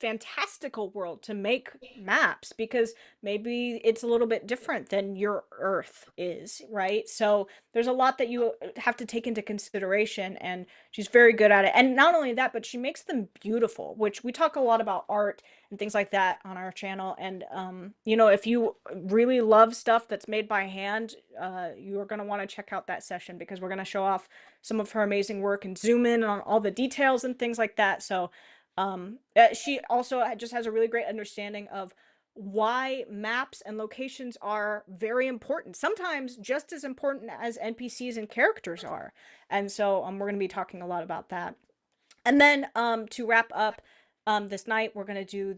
fantastical world to make maps, because maybe it's a little bit different than your Earth is, right? So there's a lot that you have to take into consideration, and she's very good at it. And not only that, but she makes them beautiful, which we talk a lot about art and things like that on our channel. And you know, if you really love stuff that's made by hand, you're going to want to check out that session, because we're going to show off some of her amazing work and zoom in on all the details and things like that. So she also just has a really great understanding of why maps and locations are very important, sometimes just as important as NPCs and characters are. And so we're going to be talking a lot about that. And then to wrap up this night, we're going to do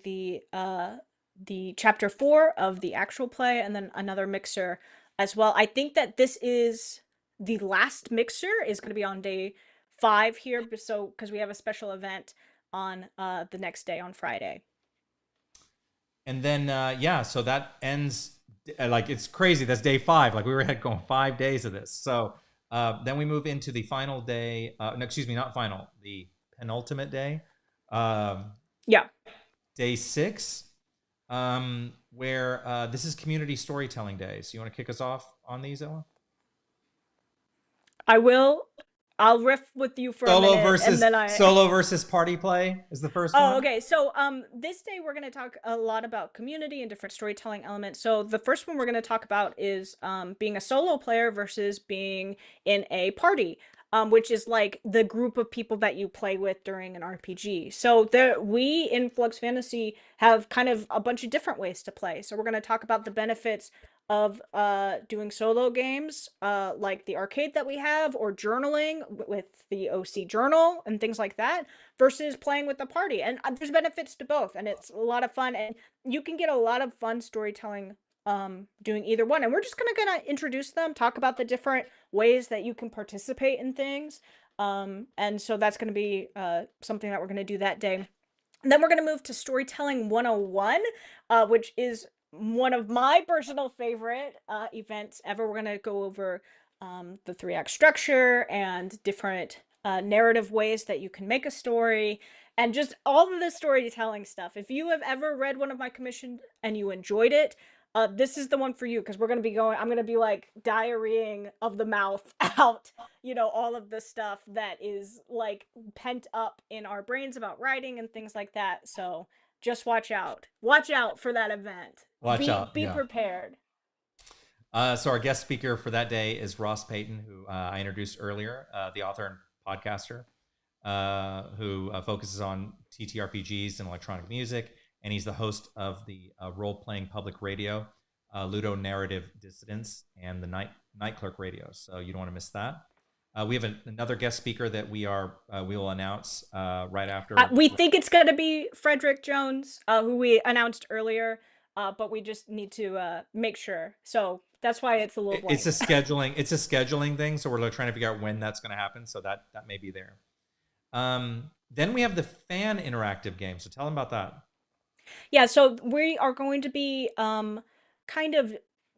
the chapter 4 of the actual play, and then another mixer as well. I think that this is the last mixer is going to be on day 5 here, so because we have a special event on the next day on Friday. And then yeah, so that ends like it's crazy. That's day 5. Like we were going 5 days of this. So then we move into the final day. No, excuse me, not final. The penultimate day. Yeah. Day 6, where this is community storytelling day. So you want to kick us off on these, Ella? I will. I'll riff with you for a minute, and then solo versus party play is the first one. Oh, okay. So this day we're going to talk a lot about community and different storytelling elements. So the first one we're going to talk about is being a solo player versus being in a party, which is like the group of people that you play with during an RPG. So we in Flux Fantasy have kind of a bunch of different ways to play. So we're going to talk about the benefits of doing solo games, like the arcade that we have, or journaling with the OC journal and things like that, versus playing with the party. And there's benefits to both, and it's a lot of fun, and you can get a lot of fun storytelling doing either one. And we're just gonna introduce them, talk about the different ways that you can participate in things, and so that's gonna be something that we're gonna do that day. And then we're going to move to Storytelling 101, which is one of my personal favorite events ever. We're going to go over the 3-act structure and different narrative ways that you can make a story, and just all of the storytelling stuff. If you have ever read one of my commissions and you enjoyed it, this is the one for you, because we're going to be I'm going to be like diarrheaing of the mouth out, you know, all of the stuff that is like pent up in our brains about writing and things like that. So just watch out for that event. Be Yeah. prepared. So our guest speaker for that day is Ross Payton, who I introduced earlier, the author and podcaster, who focuses on TTRPGs and electronic music. And he's the host of the role-playing public radio, Ludo Narrative Dissidents, and the Night Clerk Radio. So you don't want to miss that. We have another guest speaker that we will announce right after. We think it's going to be Frederick Jones, who we announced earlier, but we just need to make sure. So that's why it's a little blank. It's a scheduling thing. So we're trying to figure out when that's going to happen. So that may be there. Then we have the fan interactive game. So tell them about that. Yeah, so we are going to be kind of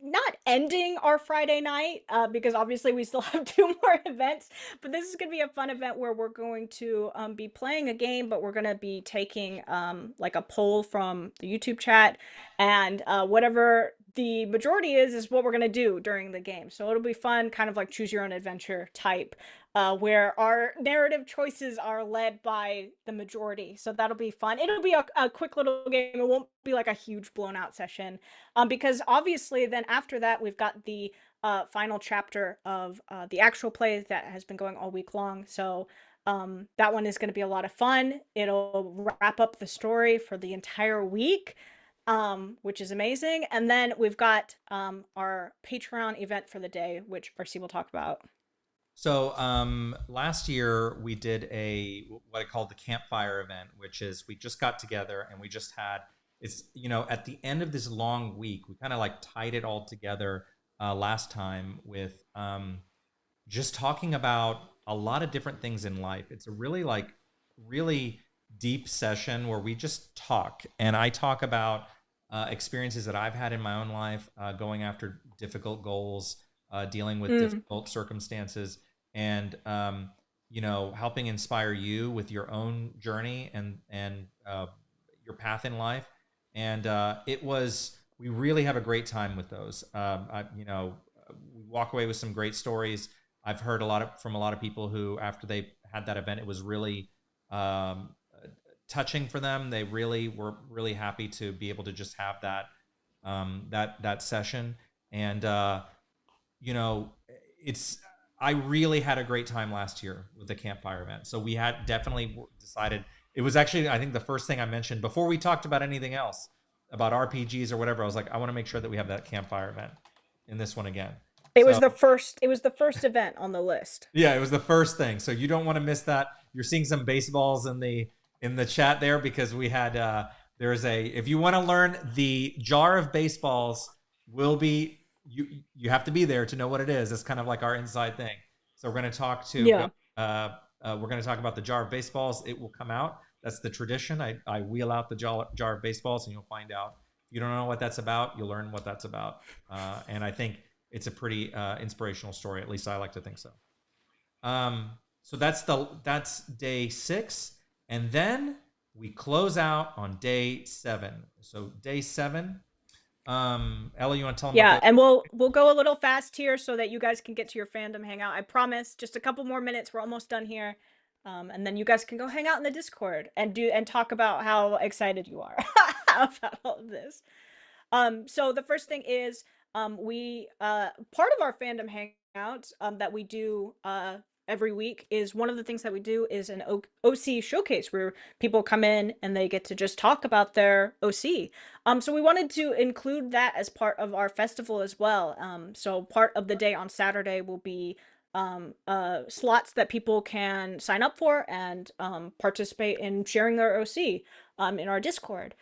not ending our Friday night, because obviously we still have 2 more events, but this is going to be a fun event where we're going to be playing a game, but we're going to be taking like a poll from the YouTube chat, and whatever the majority is what we're going to do during the game. So it'll be fun, kind of like choose your own adventure type, where our narrative choices are led by the majority. So that'll be fun. It'll be a quick little game. It won't be like a huge blown out session, because obviously then after that we've got the final chapter of the actual play that has been going all week long. So that one is going to be a lot of fun. It'll wrap up the story for the entire week, which is amazing. And then we've got our Patreon event for the day, which RC will talk about. So last year we did what I called the campfire event, which is we just got together and we just had, at the end of this long week, we kind of like tied it all together last time with just talking about a lot of different things in life. It's a really deep session where we just talk, and I talk about experiences that I've had in my own life, going after difficult goals, dealing with difficult circumstances, and helping inspire you with your own journey, and your path in life. And we really have a great time with those. We walk away with some great stories. I've heard from a lot of people who, after they had that event, it was really touching for them. They really were really happy to be able to just have that session. And it's I really had a great time last year with the campfire event. So we had definitely decided, it was actually, I think, the first thing I mentioned before we talked about anything else about RPGs or whatever. I was like, I want to make sure that we have that campfire event in this one again. It was So the first. It was the first event on the list. yeah, it was the first thing. So you don't want to miss that. You're seeing some baseballs in the chat there, because we had there's a, if you want to learn, the jar of baseballs will be, you have to be there to know what it is. It's kind of like our inside thing. So we're going to talk to Yeah. we're going to talk about the jar of baseballs. It will come out. That's the tradition. I wheel out the jar of baseballs, and you'll find out. If you don't know what that's about, you'll learn what that's about. And I think it's a pretty inspirational story. At least I like to think so. So that's day 6, and then we close out on day 7. So day 7, Ellie, you want to tell them? Yeah, and we'll go a little fast here so that you guys can get to your fandom hangout. I promise, just a couple more minutes. We're almost done here. And then you guys can go hang out in the Discord and talk about how excited you are about all of this. So the first thing is, we part of our fandom hangouts that we do every week is, one of the things that we do is an OC showcase, where people come in and they get to just talk about their OC. So we wanted to include that as part of our festival as well. So part of the day on Saturday will be slots that people can sign up for and participate in sharing their OC in our Discord.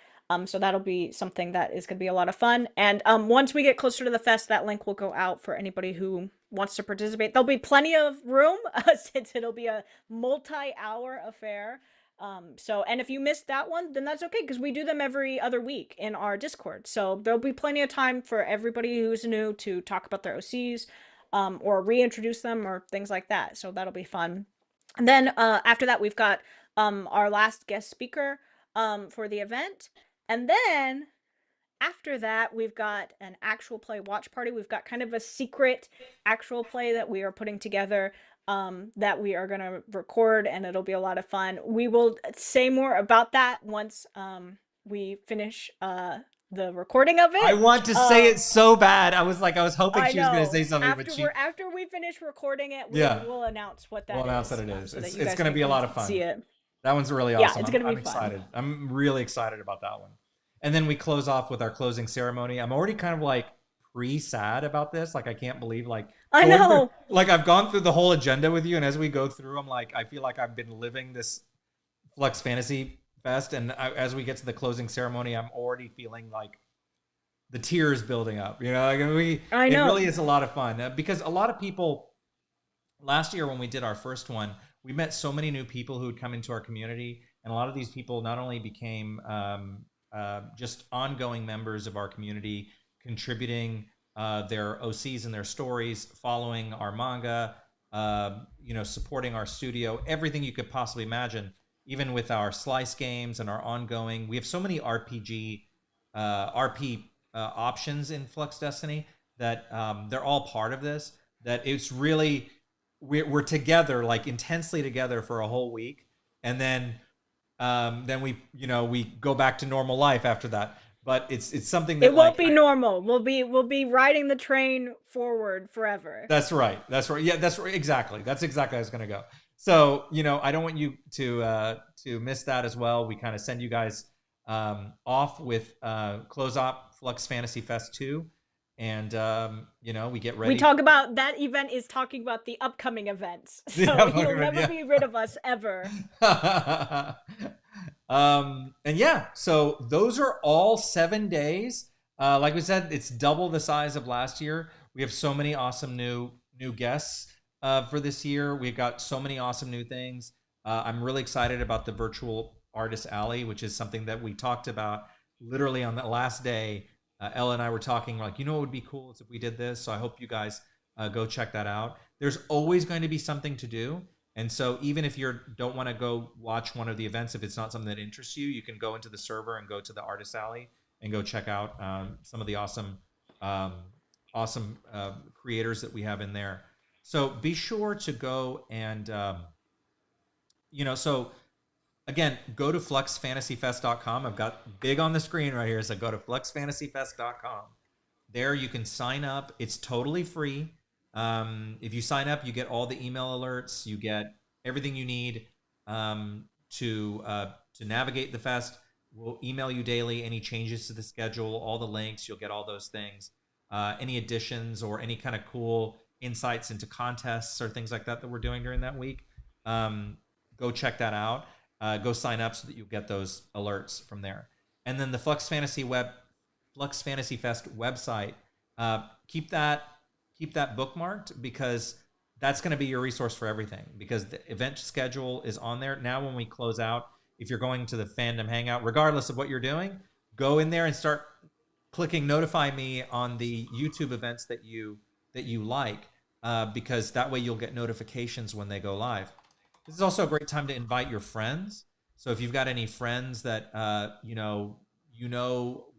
So that'll be something that is going to be a lot of fun. And once we get closer to the fest, that link will go out for anybody who wants to participate. There'll be plenty of room since it'll be a multi-hour affair. And if you missed that one, then that's okay, because we do them every other week in our Discord. So there'll be plenty of time for everybody who's new to talk about their OCs, or reintroduce them or things like that. So that'll be fun. And then after that, we've got our last guest speaker for the event. And then after that, we've got an actual play watch party. We've got kind of a secret actual play that we are putting together that we are going to record, and it'll be a lot of fun. We will say more about that once we finish the recording of it. I want to say it so bad. I was hoping she was going to say something. After we finish recording it, we'll announce what that is. We'll announce that it is. So it's going to be a lot of fun. See it. That one's really awesome. Yeah, it's going to be I'm fun. excited. I'm really excited about that one. And then we close off with our closing ceremony. I'm already kind of pre-sad about this. I can't believe I know. I've gone through the whole agenda with you, and as we go through, I'm I feel like I've been living this Flux Fantasy Fest, and as we get to the closing ceremony, I'm already feeling the tears building up. I know. It really is a lot of fun, because a lot of people last year when we did our first one, we met so many new people who would come into our community, and a lot of these people not only became just ongoing members of our community, contributing their OCs and their stories, following our manga, supporting our studio, everything you could possibly imagine, even with our slice games and our ongoing. We have so many RP options in Flux Destiny that they're all part of this, that it's really, we're together, intensely together for a whole week. And then we go back to normal life after that. But it's something that it won't be normal. We'll be riding the train forward forever. That's right. Yeah, that's right. Exactly. That's exactly how it's going to go. So I don't want you to miss that as well. We kind of send you guys off with close up Flux Fantasy Fest 2, and we get ready. We talk about that event is talking about the upcoming events, so you'll never be rid of us ever. And yeah, so those are all 7 days. Like we said, it's double the size of last year. We have so many awesome new guests for this year. We've got so many awesome new things. I'm really excited about the virtual artist alley, which is something that we talked about literally on the last day. Ella and I were talking what would be cool is if we did this. So I hope you guys go check that out. There's always going to be something to do. And so even if you don't want to go watch one of the events, if it's not something that interests you, you can go into the server and go to the artist alley and go check out some of the um, awesome creators that we have in there. So be sure to go and so again, go to fluxfantasyfest.com. I've got big on the screen right here. So go to fluxfantasyfest.com. There you can sign up. It's totally free. If you sign up, you get all the email alerts. You get everything you need to navigate the fest. We'll email you daily any changes to the schedule, all the links. You'll get all those things. Any additions or any kind of cool insights into contests or things like that that we're doing during that week. Go check that out. Go sign up so that you get those alerts from there. And then the Flux Fantasy Fest website. Keep that bookmarked because that's going to be your resource for everything. Because the event schedule is on there now. When we close out, if you're going to the fandom hangout, regardless of what you're doing, go in there and start clicking notify me on the YouTube events that you like, because that way you'll get notifications when they go live. This is also a great time to invite your friends. So if you've got any friends that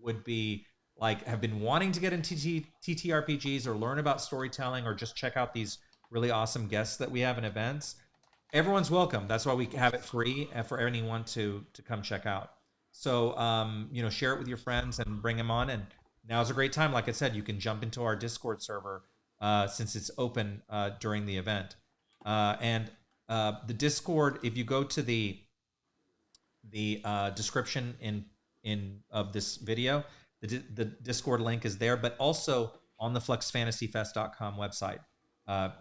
would be like have been wanting to get into TTRPGs or learn about storytelling or just check out these really awesome guests that we have in events, everyone's welcome. That's why we have it free for anyone to come check out. So share it with your friends and bring them on. And now's a great time. Like I said, you can jump into our Discord server since it's open during the event. And the Discord, if you go to the description in of this video, the Discord link is there, but also on the fluxfantasyfest.com website,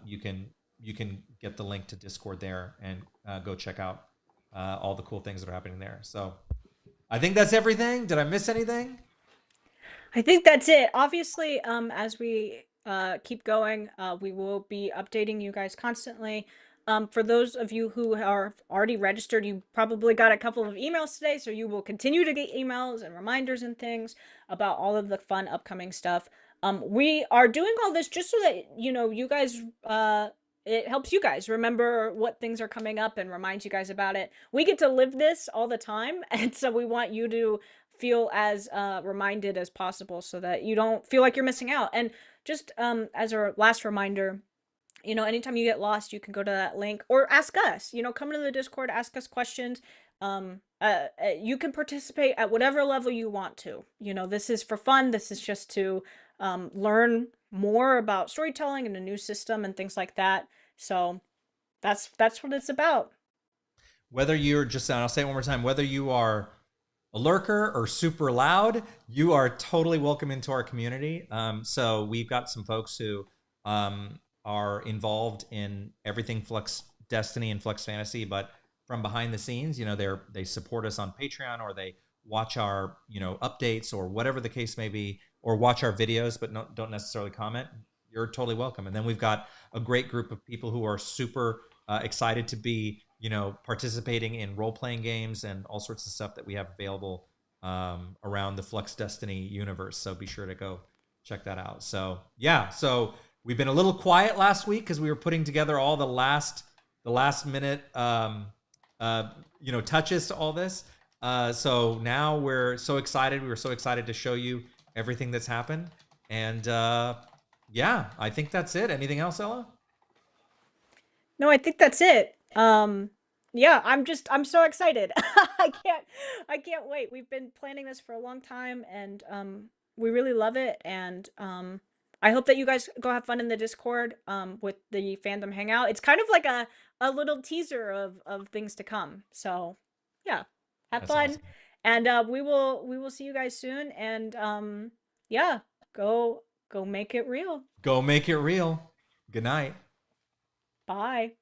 you can get the link to Discord there and go check out all the cool things that are happening there. So I think that's everything. Did I miss anything? I think that's it. Obviously, as we keep going, we will be updating you guys constantly. For those of you who are already registered, you probably got a couple of emails today, so you will continue to get emails and reminders and things about all of the fun upcoming stuff. We are doing all this just so that, you guys, it helps you guys remember what things are coming up and reminds you guys about it. We get to live this all the time, and so we want you to feel as reminded as possible so that you don't feel like you're missing out. And just as a last reminder, anytime you get lost, you can go to that link or ask us, come into the Discord, ask us questions. You can participate at whatever level you want to. This is for fun. This is just to learn more about storytelling and a new system and things like that. So that's what it's about. Whether you're just, and I'll say it one more time, whether you are a lurker or super loud, you are totally welcome into our community. So we've got some folks who are involved in everything Flux Destiny and Flux Fantasy, but from behind the scenes, they support us on Patreon, or they watch our updates or whatever the case may be, or watch our videos but don't necessarily comment. You're totally welcome. And then we've got a great group of people who are super excited to be participating in role-playing games and all sorts of stuff that we have available around the Flux Destiny universe. So be sure to go check that out. So yeah, so we've been a little quiet last week because we were putting together all the last minute touches to all this. So now we're so excited. We were so excited to show you everything that's happened. And yeah, I think that's it. Anything else, Ella? No, I think that's it. Yeah, I'm so excited. I can't wait. We've been planning this for a long time, and we really love it. And I hope that you guys go have fun in the Discord with the fandom hangout. It's kind of like a little teaser of things to come. So yeah, have That's fun. awesome. And we will see you guys soon. And yeah, go make it real. Go make it real. Good night. Bye.